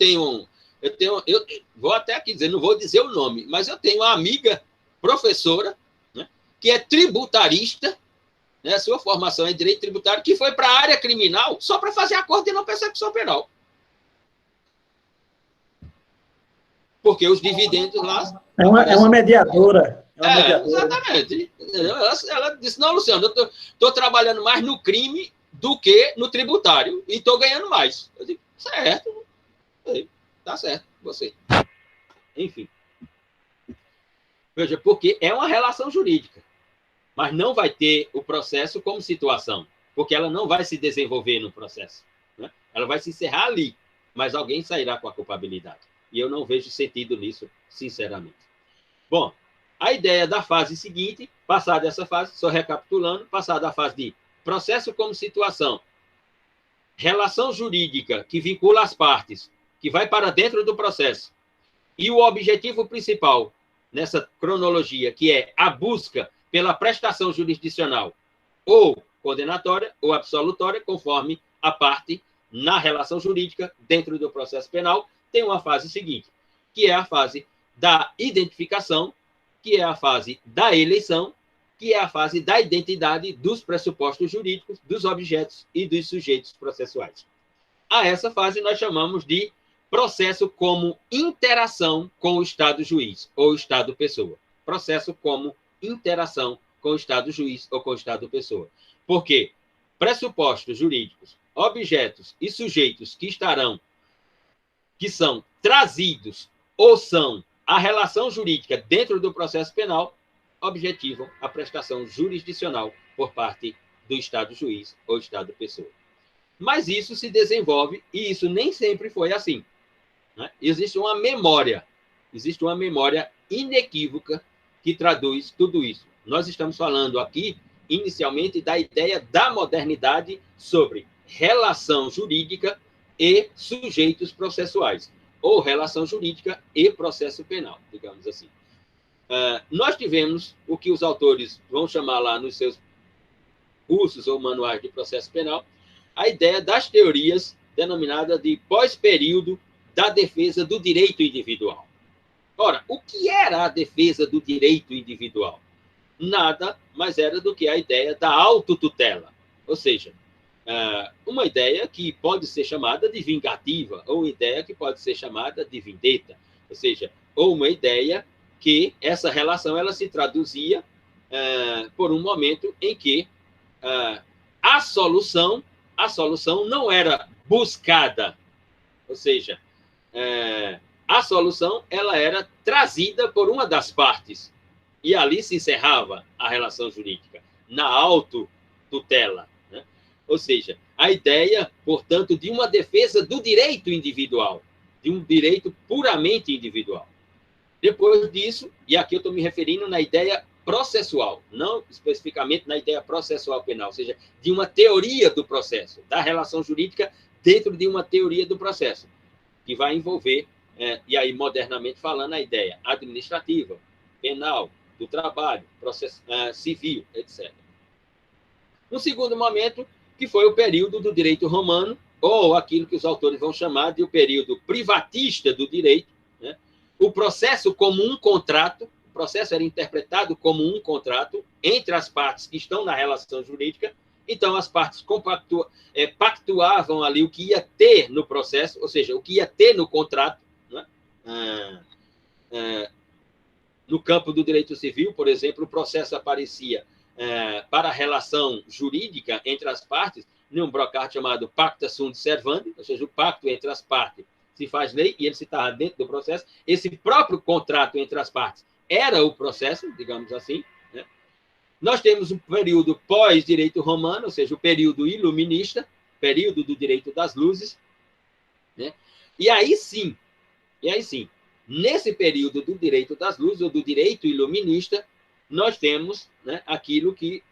vou até aqui dizer, não vou dizer o nome, mas eu tenho uma amiga professora, né, que é tributarista, né, sua formação é em direito tributário, que foi para a área criminal só para fazer acordo de não persecução penal. Porque os dividendos lá... É uma mediadora. Exatamente. Ela disse, não, Luciano, eu estou trabalhando mais no crime do que no tributário e estou ganhando mais. Eu digo, certo. Tá certo, você. Enfim. Veja, porque é uma relação jurídica, mas não vai ter o processo como situação, porque ela não vai se desenvolver no processo, né? Ela vai se encerrar ali, mas alguém sairá com a culpabilidade. E eu não vejo sentido nisso, sinceramente. Bom, a ideia da fase seguinte, passada essa fase, só recapitulando, passada a fase de processo como situação, relação jurídica que vincula as partes, que vai para dentro do processo, e o objetivo principal nessa cronologia, que é a busca pela prestação jurisdicional, ou condenatória, ou absolutória, conforme a parte na relação jurídica, dentro do processo penal, tem uma fase seguinte, que é a fase da identificação, que é a fase da eleição, que é a fase da identidade dos pressupostos jurídicos, dos objetos e dos sujeitos processuais. A essa fase nós chamamos de processo como interação com o Estado juiz ou Estado pessoa. Processo como interação com o Estado juiz ou com o Estado pessoa. Por quê? Pressupostos jurídicos, objetos e sujeitos que são trazidos ou são a relação jurídica dentro do processo penal objetivam a prestação jurisdicional por parte do Estado juiz ou Estado pessoa. Mas isso se desenvolve, e isso nem sempre foi assim, né? Existe uma memória inequívoca que traduz tudo isso. Nós estamos falando aqui, inicialmente, da ideia da modernidade sobre relação jurídica e sujeitos processuais, ou relação jurídica e processo penal, digamos assim. Nós tivemos o que os autores vão chamar lá nos seus cursos ou manuais de processo penal, a ideia das teorias denominadas de pós-período da defesa do direito individual. Ora, o que era a defesa do direito individual? Nada mais era do que a ideia da autotutela, ou seja, uma ideia que pode ser chamada de vingativa, ou uma ideia que pode ser chamada de vendetta, ou seja, ou uma ideia que essa relação ela se traduzia por um momento em que a solução não era buscada, ou seja, a solução ela era trazida por uma das partes, e ali se encerrava a relação jurídica, na autotutela, né? Ou seja, a ideia, portanto, de uma defesa do direito individual, de um direito puramente individual. Depois disso, e aqui eu estou me referindo na ideia processual, não especificamente na ideia processual penal, ou seja, de uma teoria do processo, da relação jurídica dentro de uma teoria do processo, que vai envolver, e aí modernamente falando, a ideia administrativa, penal, do trabalho, processo civil, etc. Um segundo momento, que foi o período do direito romano, ou aquilo que os autores vão chamar de o período privatista do direito, né? O processo como um contrato, o processo era interpretado como um contrato entre as partes que estão na relação jurídica, então as partes pactuavam ali o que ia ter no processo, ou seja, o que ia ter no contrato, né? No campo do direito civil, por exemplo, o processo aparecia para a relação jurídica entre as partes, num brocard chamado pacta sunt servanda, ou seja, o pacto entre as partes se faz lei, e ele se estava dentro do processo. Esse próprio contrato entre as partes era o processo, digamos assim, né? Nós temos o período pós-direito romano, ou seja, o período iluminista, período do direito das luzes, né? E aí sim, E aí sim, nesse período do direito das luzes, ou do direito iluminista, nós temos, né, aquilo que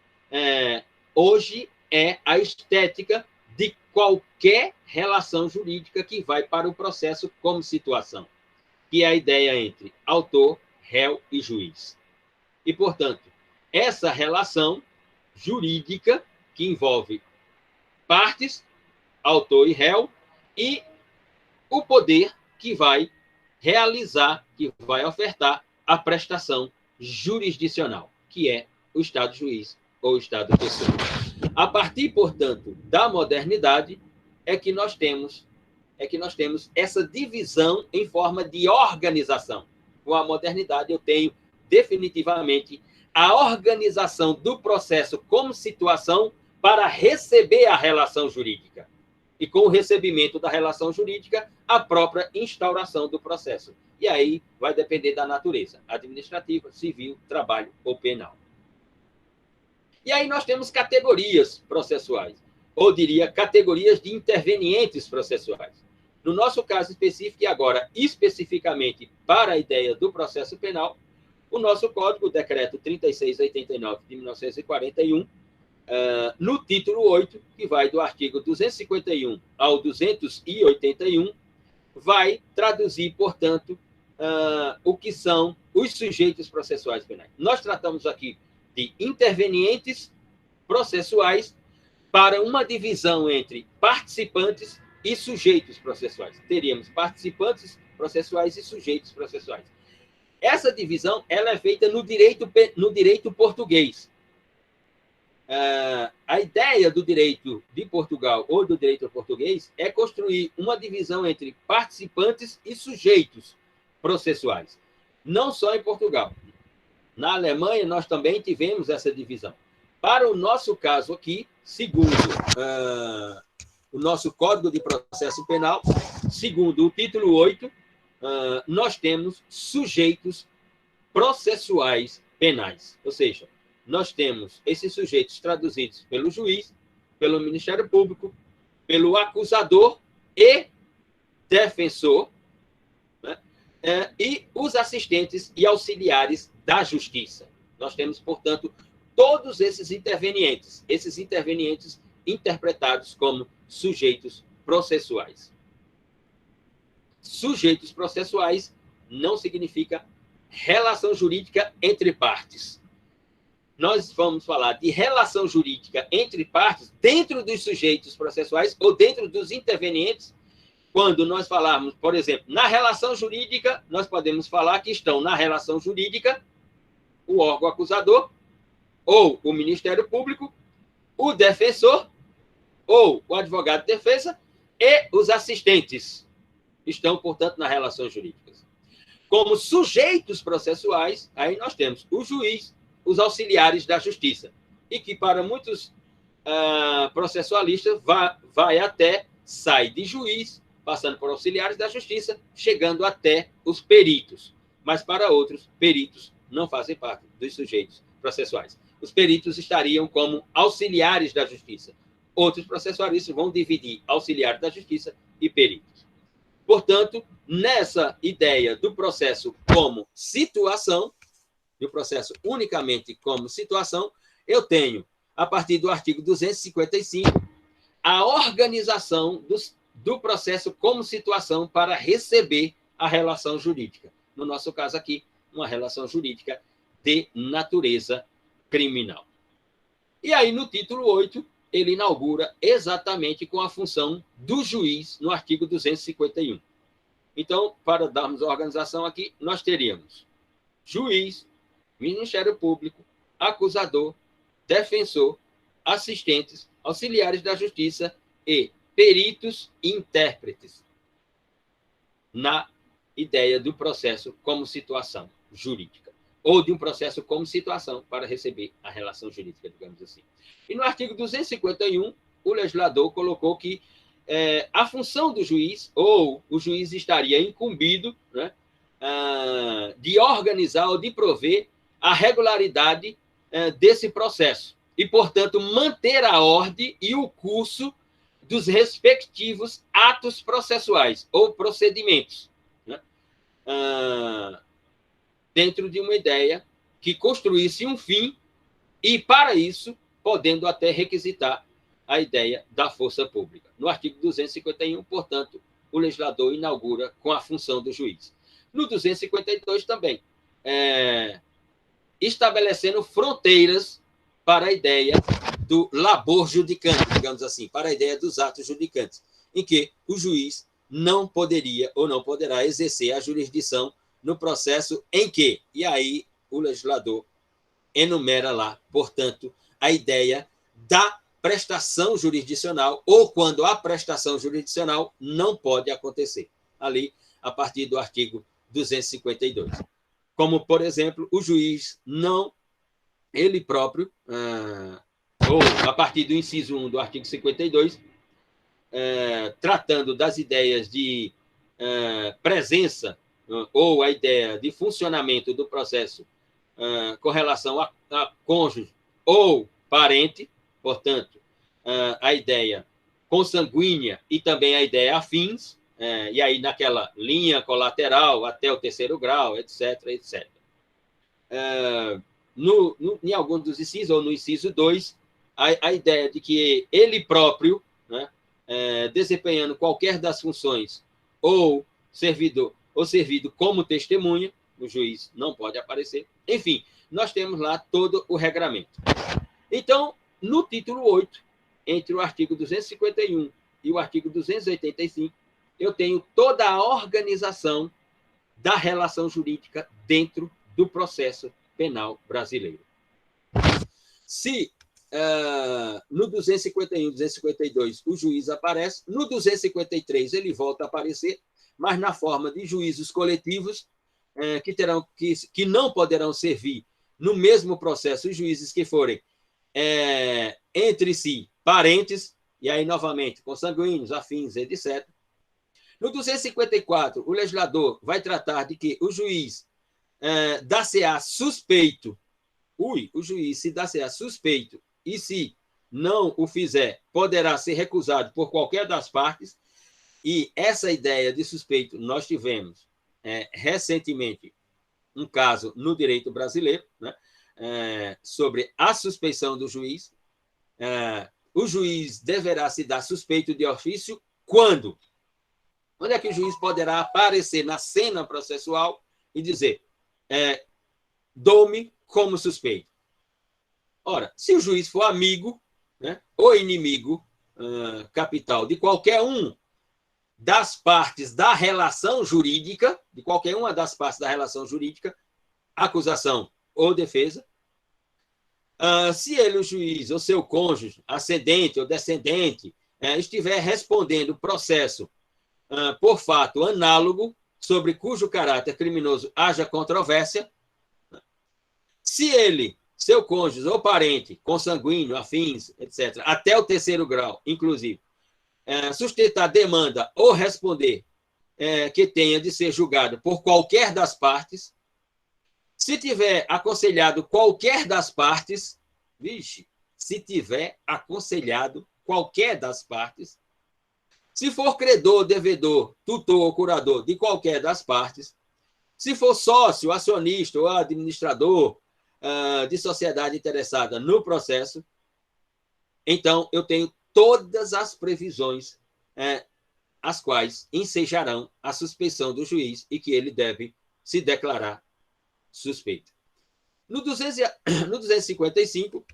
hoje é a estética de qualquer relação jurídica que vai para o processo como situação, que é a ideia entre autor, réu e juiz. E, portanto, essa relação jurídica que envolve partes, autor e réu, e o poder que vai realizar, que vai ofertar a prestação jurisdicional, que é o Estado juiz ou o Estado testemunha. A partir, portanto, da modernidade é que nós temos essa divisão em forma de organização. Com a modernidade eu tenho definitivamente a organização do processo como situação para receber a relação jurídica. E com o recebimento da relação jurídica, a própria instauração do processo. E aí vai depender da natureza, administrativa, civil, trabalho ou penal. E aí nós temos categorias processuais, ou diria, categorias de intervenientes processuais. No nosso caso específico, e agora especificamente para a ideia do processo penal, o nosso Código, o Decreto 3689 de 1941, no título 8, que vai do artigo 251 ao 281, vai traduzir, portanto, o que são os sujeitos processuais penais. Nós tratamos aqui de intervenientes processuais para uma divisão entre participantes e sujeitos processuais. Teríamos participantes processuais e sujeitos processuais. Essa divisão ela é feita no direito português. A ideia do direito de Portugal ou do direito português é construir uma divisão entre participantes e sujeitos processuais. Não só em Portugal. Na Alemanha, nós também tivemos essa divisão. Para o nosso caso aqui, segundo o nosso Código de Processo Penal, segundo o título 8, nós temos sujeitos processuais penais. Ou seja, nós temos esses sujeitos traduzidos pelo juiz, pelo Ministério Público, pelo acusador e defensor, né? E os assistentes e auxiliares da justiça. Nós temos, portanto, todos esses intervenientes interpretados como sujeitos processuais. Sujeitos processuais não significa relação jurídica entre partes. Nós vamos falar de relação jurídica entre partes dentro dos sujeitos processuais ou dentro dos intervenientes. Quando nós falarmos, por exemplo, na relação jurídica, nós podemos falar que estão na relação jurídica o órgão acusador ou o Ministério Público, o defensor ou o advogado de defesa e os assistentes estão, portanto, na relação jurídica. Como sujeitos processuais, aí nós temos o juiz, os auxiliares da justiça, e que para muitos processualistas sai de juiz, passando por auxiliares da justiça, chegando até os peritos. Mas para outros, peritos não fazem parte dos sujeitos processuais. Os peritos estariam como auxiliares da justiça. Outros processualistas vão dividir auxiliares da justiça e peritos. Portanto, nessa ideia do processo como situação, do processo unicamente como situação, eu tenho, a partir do artigo 255, a organização do processo como situação para receber a relação jurídica. No nosso caso aqui, uma relação jurídica de natureza criminal. E aí, no título 8, ele inaugura exatamente com a função do juiz no artigo 251. Então, para darmos a organização aqui, nós teríamos juiz, Ministério Público, acusador, defensor, assistentes, auxiliares da justiça e peritos e intérpretes na ideia do processo como situação jurídica, ou de um processo como situação para receber a relação jurídica, digamos assim. E no artigo 251, o legislador colocou que a função do juiz, ou o juiz estaria incumbido, né, de organizar ou de prover a regularidade desse processo e, portanto, manter a ordem e o curso dos respectivos atos processuais ou procedimentos, né? dentro de uma ideia que construísse um fim e, para isso, podendo até requisitar a ideia da força pública. No artigo 251, portanto, o legislador inaugura com a função do juiz. No 252 também, estabelecendo fronteiras para a ideia do labor judicante, digamos assim, para a ideia dos atos judicantes, em que o juiz não poderia ou não poderá exercer a jurisdição no processo em que, e aí o legislador enumera lá, portanto, a ideia da prestação jurisdicional ou quando a prestação jurisdicional não pode acontecer, ali a partir do artigo 252. Como, por exemplo, o juiz não, ele próprio, ou a partir do inciso 1 do artigo 52, tratando das ideias de presença ou a ideia de funcionamento do processo com relação a cônjuge ou parente, portanto, a ideia consanguínea e também a ideia afins, e aí naquela linha colateral até o terceiro grau, etc., etc. Em algum dos incisos, ou no inciso 2, a ideia de que ele próprio, né, desempenhando qualquer das funções ou servido como testemunha, o juiz não pode aparecer. Enfim, nós temos lá todo o regramento. Então, no título 8, entre o artigo 251 e o artigo 285, eu tenho toda a organização da relação jurídica dentro do processo penal brasileiro. Se no 251 e 252 o juiz aparece, no 253 ele volta a aparecer, mas na forma de juízos coletivos que não poderão servir no mesmo processo os juízes que forem entre si parentes, e aí, novamente, consanguíneos, afins, etc. No 254, o legislador vai tratar de que o juiz dá-se-á suspeito, o juiz se dá-se-á suspeito, e se não o fizer, poderá ser recusado por qualquer das partes, e essa ideia de suspeito nós tivemos recentemente um caso no direito brasileiro, né, sobre a suspeição do juiz. O juiz deverá se dar suspeito de ofício quando? Quando é que o juiz poderá aparecer na cena processual e dizer dou-me como suspeito? Ora, se o juiz for amigo, né, ou inimigo capital de qualquer um das partes da relação jurídica, de qualquer uma das partes da relação jurídica, acusação ou defesa, se ele, o juiz, ou seu cônjuge, ascendente ou descendente, estiver respondendo o processo por fato análogo, sobre cujo caráter criminoso haja controvérsia, se ele, seu cônjuge ou parente, consanguíneo, afins, etc., até o terceiro grau, inclusive, sustentar demanda ou responder que tenha de ser julgado por qualquer das partes, se tiver aconselhado qualquer das partes, se tiver aconselhado qualquer das partes, se for credor, devedor, tutor ou curador de qualquer das partes, se for sócio, acionista ou administrador de sociedade interessada no processo, então eu tenho todas as previsões as quais ensejarão a suspeição do juiz e que ele deve se declarar suspeito. No 255,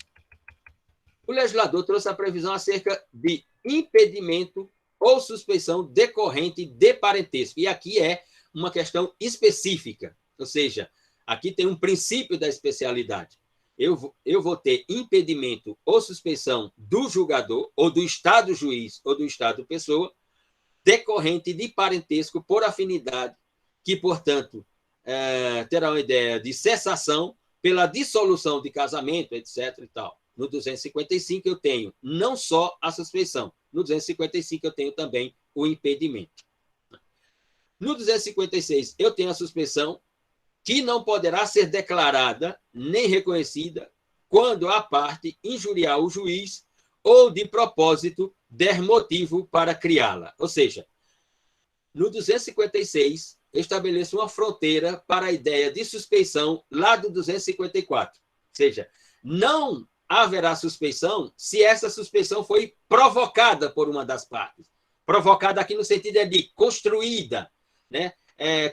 o legislador trouxe a previsão acerca de impedimento ou suspeição decorrente de parentesco. E aqui é uma questão específica, ou seja, aqui tem um princípio da especialidade. Eu vou ter impedimento ou suspeição do julgador, ou do Estado juiz, ou do Estado pessoa, decorrente de parentesco por afinidade, que, portanto, terá uma ideia de cessação pela dissolução de casamento, etc. e tal. No 255 eu tenho não só a suspeição, no 255 eu tenho também o impedimento. No 256 eu tenho a suspeição que não poderá ser declarada nem reconhecida quando a parte injuriar o juiz ou de propósito der motivo para criá-la. Ou seja, no 256 estabeleço uma fronteira para a ideia de suspeição lá do 254. Ou seja, não haverá suspeição se essa suspeição foi provocada por uma das partes. Provocada aqui no sentido de construída, né?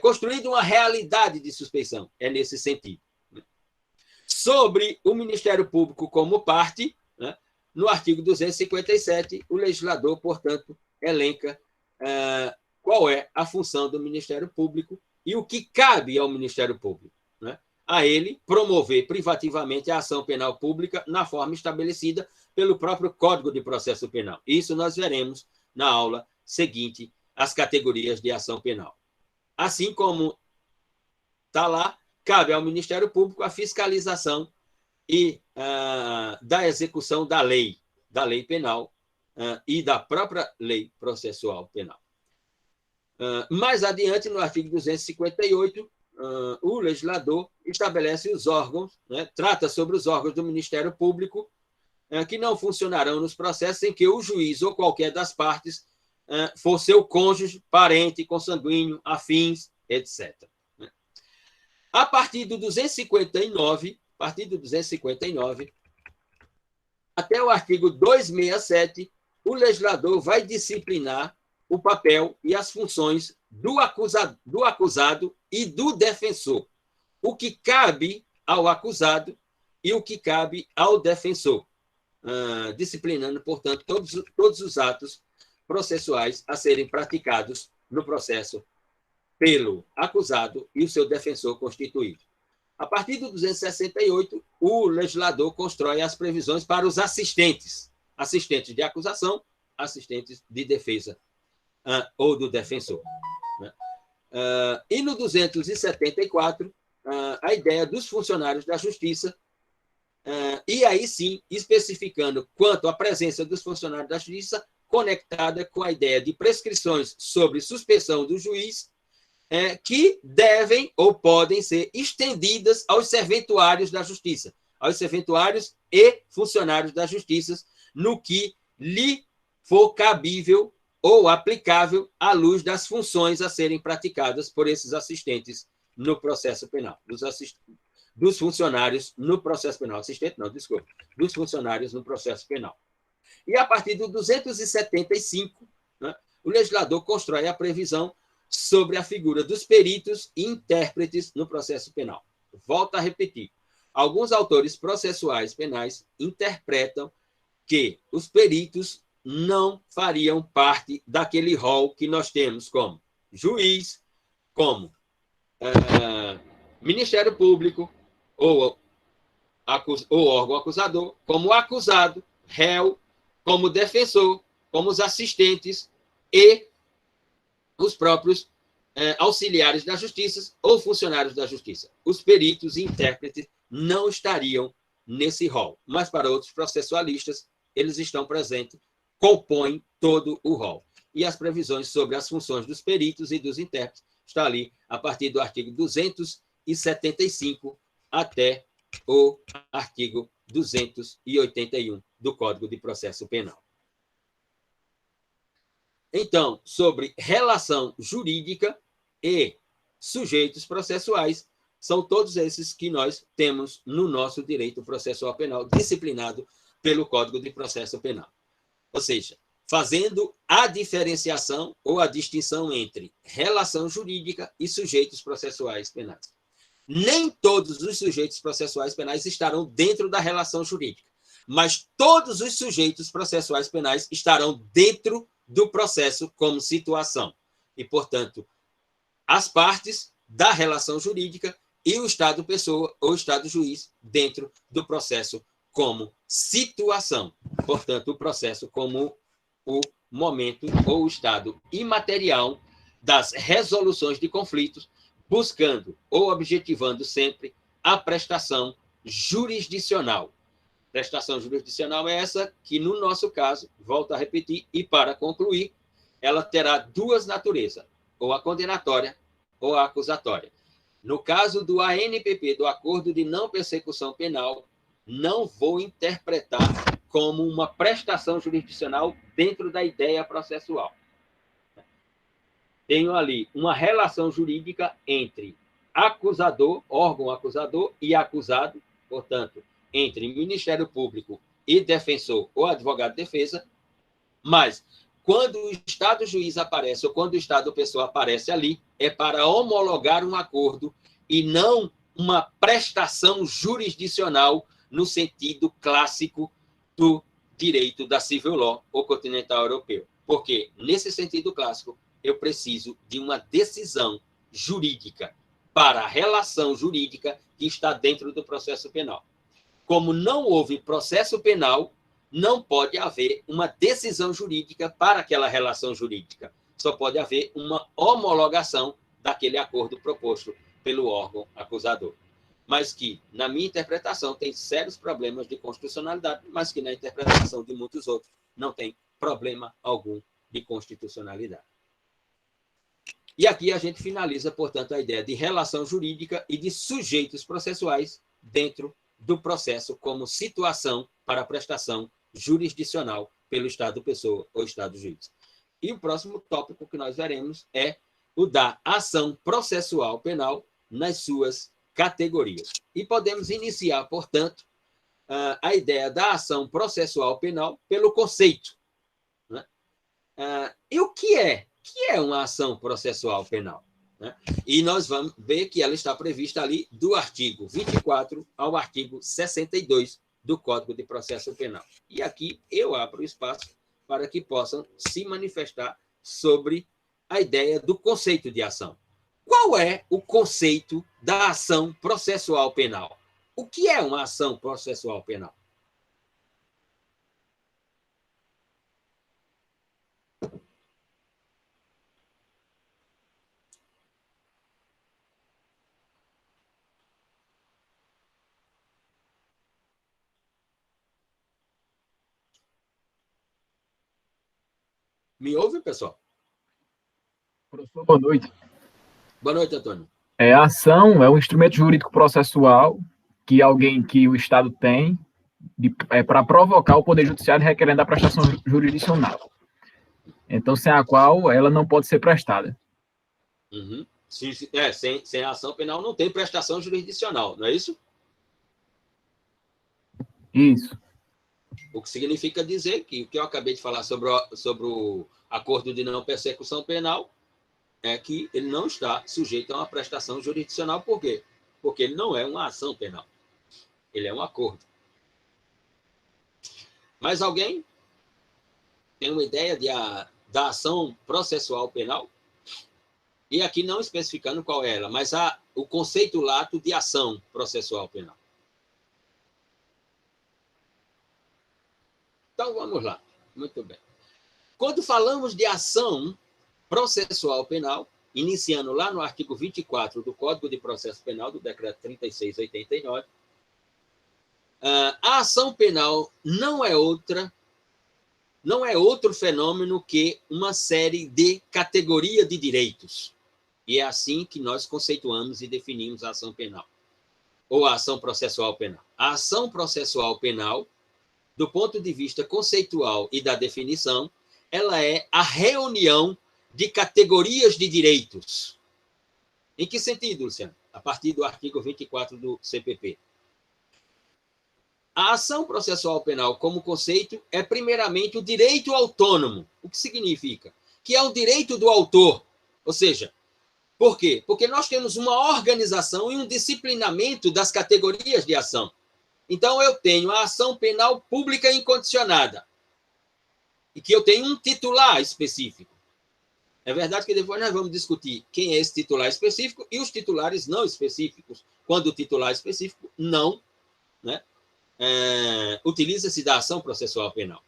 Construída uma realidade de suspeição. É nesse sentido. Sobre o Ministério Público como parte, né? No artigo 257, o legislador, portanto, elenca qual é a função do Ministério Público e o que cabe ao Ministério Público, né? A ele promover privativamente a ação penal pública na forma estabelecida pelo próprio Código de Processo Penal. Isso nós veremos na aula seguinte, as categorias de ação penal. Assim como está lá, cabe ao Ministério Público a fiscalização e da execução da lei penal e da própria lei processual penal. Mais adiante, no artigo 258, o legislador estabelece os órgãos, né, trata sobre os órgãos do Ministério Público que não funcionarão nos processos em que o juiz ou qualquer das partes for seu cônjuge, parente, consanguíneo, afins, etc. A partir do 259, até o artigo 267, o legislador vai disciplinar o papel e as funções do acusado e do defensor, o que cabe ao acusado e o que cabe ao defensor, disciplinando, portanto, todos os atos processuais a serem praticados no processo pelo acusado e o seu defensor constituído. A partir do 268, o legislador constrói as previsões para os assistentes de acusação, assistentes de defesa ou do defensor. E no 274, a ideia dos funcionários da Justiça, e aí sim, especificando quanto à presença dos funcionários da Justiça, conectada com a ideia de prescrições sobre suspeição do juiz, que devem ou podem ser estendidas aos serventuários da Justiça, aos serventuários e funcionários da Justiça, no que lhe for cabível ou aplicável à luz das funções a serem praticadas por esses assistentes no processo penal, dos funcionários no processo penal. Dos funcionários no processo penal. E a partir do 275, né, o legislador constrói a previsão sobre a figura dos peritos e intérpretes no processo penal. Volto a repetir. Alguns autores processuais penais interpretam que os peritos não fariam parte daquele rol que nós temos como juiz, como Ministério Público ou órgão acusador, como acusado, réu, como defensor, como os assistentes e os próprios auxiliares da Justiça ou funcionários da Justiça. Os peritos e intérpretes não estariam nesse rol, mas para outros processualistas, eles estão presentes, compõem todo o rol. E as previsões sobre as funções dos peritos e dos intérpretes estão ali a partir do artigo 275 até o artigo 281 do Código de Processo Penal. Então, sobre relação jurídica e sujeitos processuais, são todos esses que nós temos no nosso direito processual penal, disciplinado pelo Código de Processo Penal. Ou seja, fazendo a diferenciação ou a distinção entre relação jurídica e sujeitos processuais penais. Nem todos os sujeitos processuais penais estarão dentro da relação jurídica, mas todos os sujeitos processuais penais estarão dentro do processo como situação. E, portanto, as partes da relação jurídica e o Estado pessoa ou Estado juiz dentro do processo como situação. Portanto, o processo como o momento ou o estado imaterial das resoluções de conflitos, buscando ou objetivando sempre a prestação jurisdicional. Prestação jurisdicional é essa que, no nosso caso, volto a repetir, e para concluir, ela terá duas naturezas, ou a condenatória ou a acusatória. No caso do ANPP, do Acordo de Não Persecução Penal, não vou interpretar como uma prestação jurisdicional dentro da ideia processual. tenho ali uma relação jurídica entre acusador, órgão acusador e acusado, portanto, entre Ministério Público e defensor ou advogado de defesa, mas quando o Estado juiz aparece ou quando o Estado pessoa aparece ali, é para homologar um acordo e não uma prestação jurisdicional no sentido clássico do direito da civil law ou continental europeu. Porque, nesse sentido clássico, eu preciso de uma decisão jurídica para a relação jurídica que está dentro do processo penal. Como não houve processo penal, não pode haver uma decisão jurídica para aquela relação jurídica. Só pode haver uma homologação daquele acordo proposto pelo órgão acusador. Mas que, na minha interpretação, tem sérios problemas de constitucionalidade, mas que, na interpretação de muitos outros, não tem problema algum de constitucionalidade. E aqui a gente finaliza, portanto, a ideia de relação jurídica e de sujeitos processuais dentro do processo como situação para a prestação jurisdicional pelo Estado pessoa ou Estado juiz. E o próximo tópico que nós veremos é o da ação processual penal nas suas categorias. E podemos iniciar, portanto, a ideia da ação processual penal pelo conceito. Né? E o que é uma ação processual penal? Né? E nós vamos ver que ela está prevista ali do artigo 24 ao artigo 62 do Código de Processo Penal. E aqui eu abro espaço para que possam se manifestar sobre a ideia do conceito de ação. Qual é o conceito da ação processual penal? O que é uma ação processual penal? Me ouve, pessoal? Professor, boa noite. Boa noite, Antônio. A ação é um instrumento jurídico processual que o Estado tem para provocar o Poder Judiciário requerendo a prestação jurisdicional. Então, sem a qual ela não pode ser prestada. Uhum. Sem a ação penal não tem prestação jurisdicional, não é isso? Isso. O que significa dizer que o que eu acabei de falar sobre o acordo de não persecução penal é que ele não está sujeito a uma prestação jurisdicional. Por quê? Porque ele não é uma ação penal. Ele é um acordo. Mas alguém tem uma ideia da ação processual penal? E aqui não especificando qual é ela, mas o conceito lato de ação processual penal. Então, vamos lá. Muito bem. Quando falamos de ação processual penal, iniciando lá no artigo 24 do Código de Processo Penal, do Decreto 3689, a ação penal não é outro fenômeno que uma série de categoria de direitos. E é assim que nós conceituamos e definimos a ação penal, ou a ação processual penal. A ação processual penal, do ponto de vista conceitual e da definição, ela é a reunião de categorias de direitos. Em que sentido, Luciano? A partir do artigo 24 do CPP. A ação processual penal, como conceito, é primeiramente o direito autônomo. O que significa? Que é o direito do autor. Ou seja, por quê? Porque nós temos uma organização e um disciplinamento das categorias de ação. Então, eu tenho a ação penal pública incondicionada, e que eu tenho um titular específico. É verdade que depois nós vamos discutir quem é esse titular específico e os titulares não específicos, quando o titular específico não, né, utiliza-se da ação processual penal.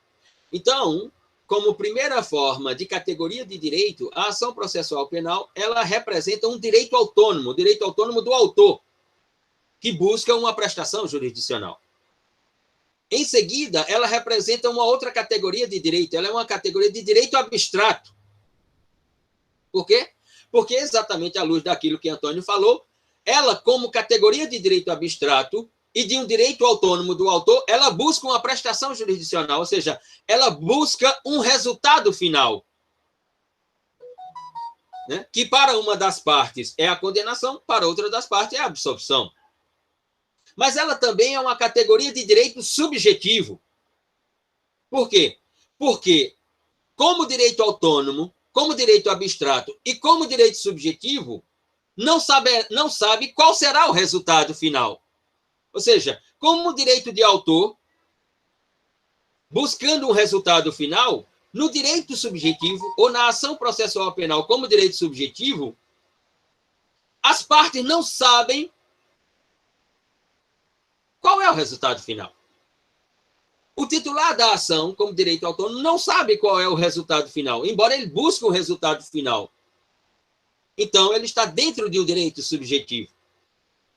Então, como primeira forma de categoria de direito, a ação processual penal, ela representa um direito autônomo, o direito autônomo do autor, que busca uma prestação jurisdicional. Em seguida, ela representa uma outra categoria de direito, ela é uma categoria de direito abstrato. Por quê? Porque, exatamente à luz daquilo que Antônio falou, ela, como categoria de direito abstrato e de um direito autônomo do autor, ela busca uma prestação jurisdicional, ou seja, ela busca um resultado final. né? Que para uma das partes é a condenação, para outra das partes é a absolvição. Mas ela também é uma categoria de direito subjetivo. Por quê? Porque, como direito autônomo, como direito abstrato e como direito subjetivo, não sabe qual será o resultado final. Ou seja, como direito de autor, buscando um resultado final, no direito subjetivo ou na ação processual penal como direito subjetivo, as partes não sabem qual é o resultado final. O titular da ação, como direito autônomo, não sabe qual é o resultado final, embora ele busque um resultado final. Então, ele está dentro de um direito subjetivo,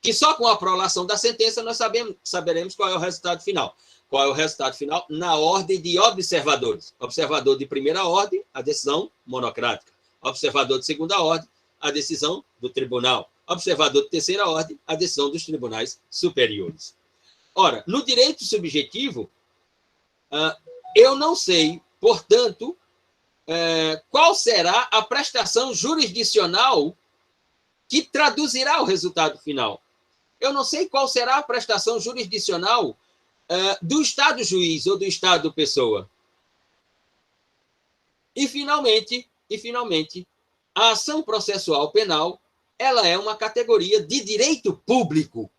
que só com a prolação da sentença nós saberemos qual é o resultado final. Qual é o resultado final? Na ordem de observadores. Observador de primeira ordem, a decisão monocrática. Observador de segunda ordem, a decisão do tribunal. Observador de terceira ordem, a decisão dos tribunais superiores. Ora, no direito subjetivo, eu não sei, portanto, qual será a prestação jurisdicional que traduzirá o resultado final. Eu não sei qual será a prestação jurisdicional do Estado juiz ou do Estado pessoa. E, finalmente, a ação processual penal ela é uma categoria de direito público,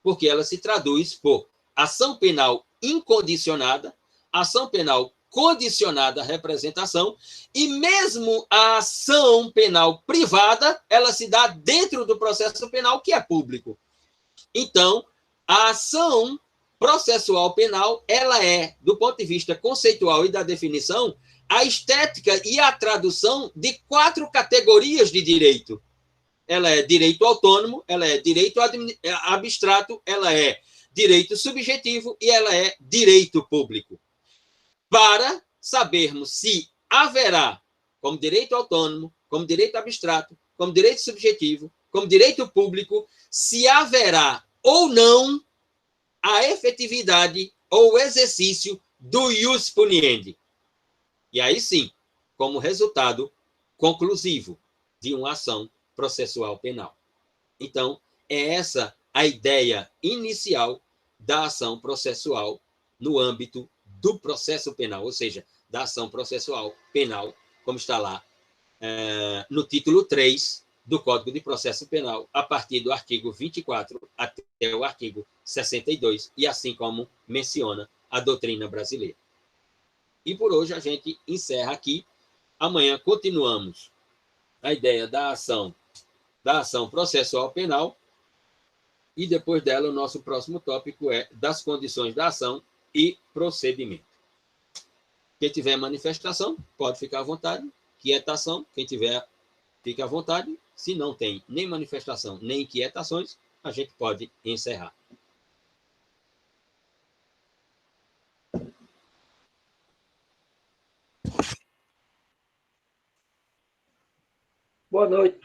porque ela se traduz por ação penal incondicionada, ação penal condicionada à representação, e mesmo a ação penal privada, ela se dá dentro do processo penal, que é público. Então, a ação processual penal, ela é, do ponto de vista conceitual e da definição, a estética e a tradução de 4 categorias de direito. Ela é direito autônomo, ela é direito abstrato, ela é direito subjetivo e ela é direito público. Para sabermos se haverá, como direito autônomo, como direito abstrato, como direito subjetivo, como direito público, se haverá ou não a efetividade ou o exercício do ius puniendi. E aí sim, como resultado conclusivo de uma ação processual penal. Então, é essa a ideia inicial da ação processual no âmbito do processo penal, ou seja, da ação processual penal, como está lá no título 3 do Código de Processo Penal, a partir do artigo 24 até o artigo 62, e assim como menciona a doutrina brasileira. E por hoje a gente encerra aqui. Amanhã continuamos a ideia da ação processual penal, e depois dela o nosso próximo tópico é das condições da ação e procedimento. Quem tiver manifestação, pode ficar à vontade. Quietação, quem tiver, fica à vontade. Se não tem nem manifestação, nem inquietações, a gente pode encerrar. Boa noite.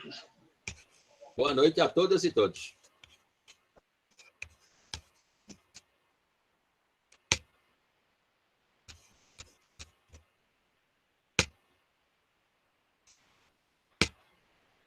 Boa noite a todas e todos.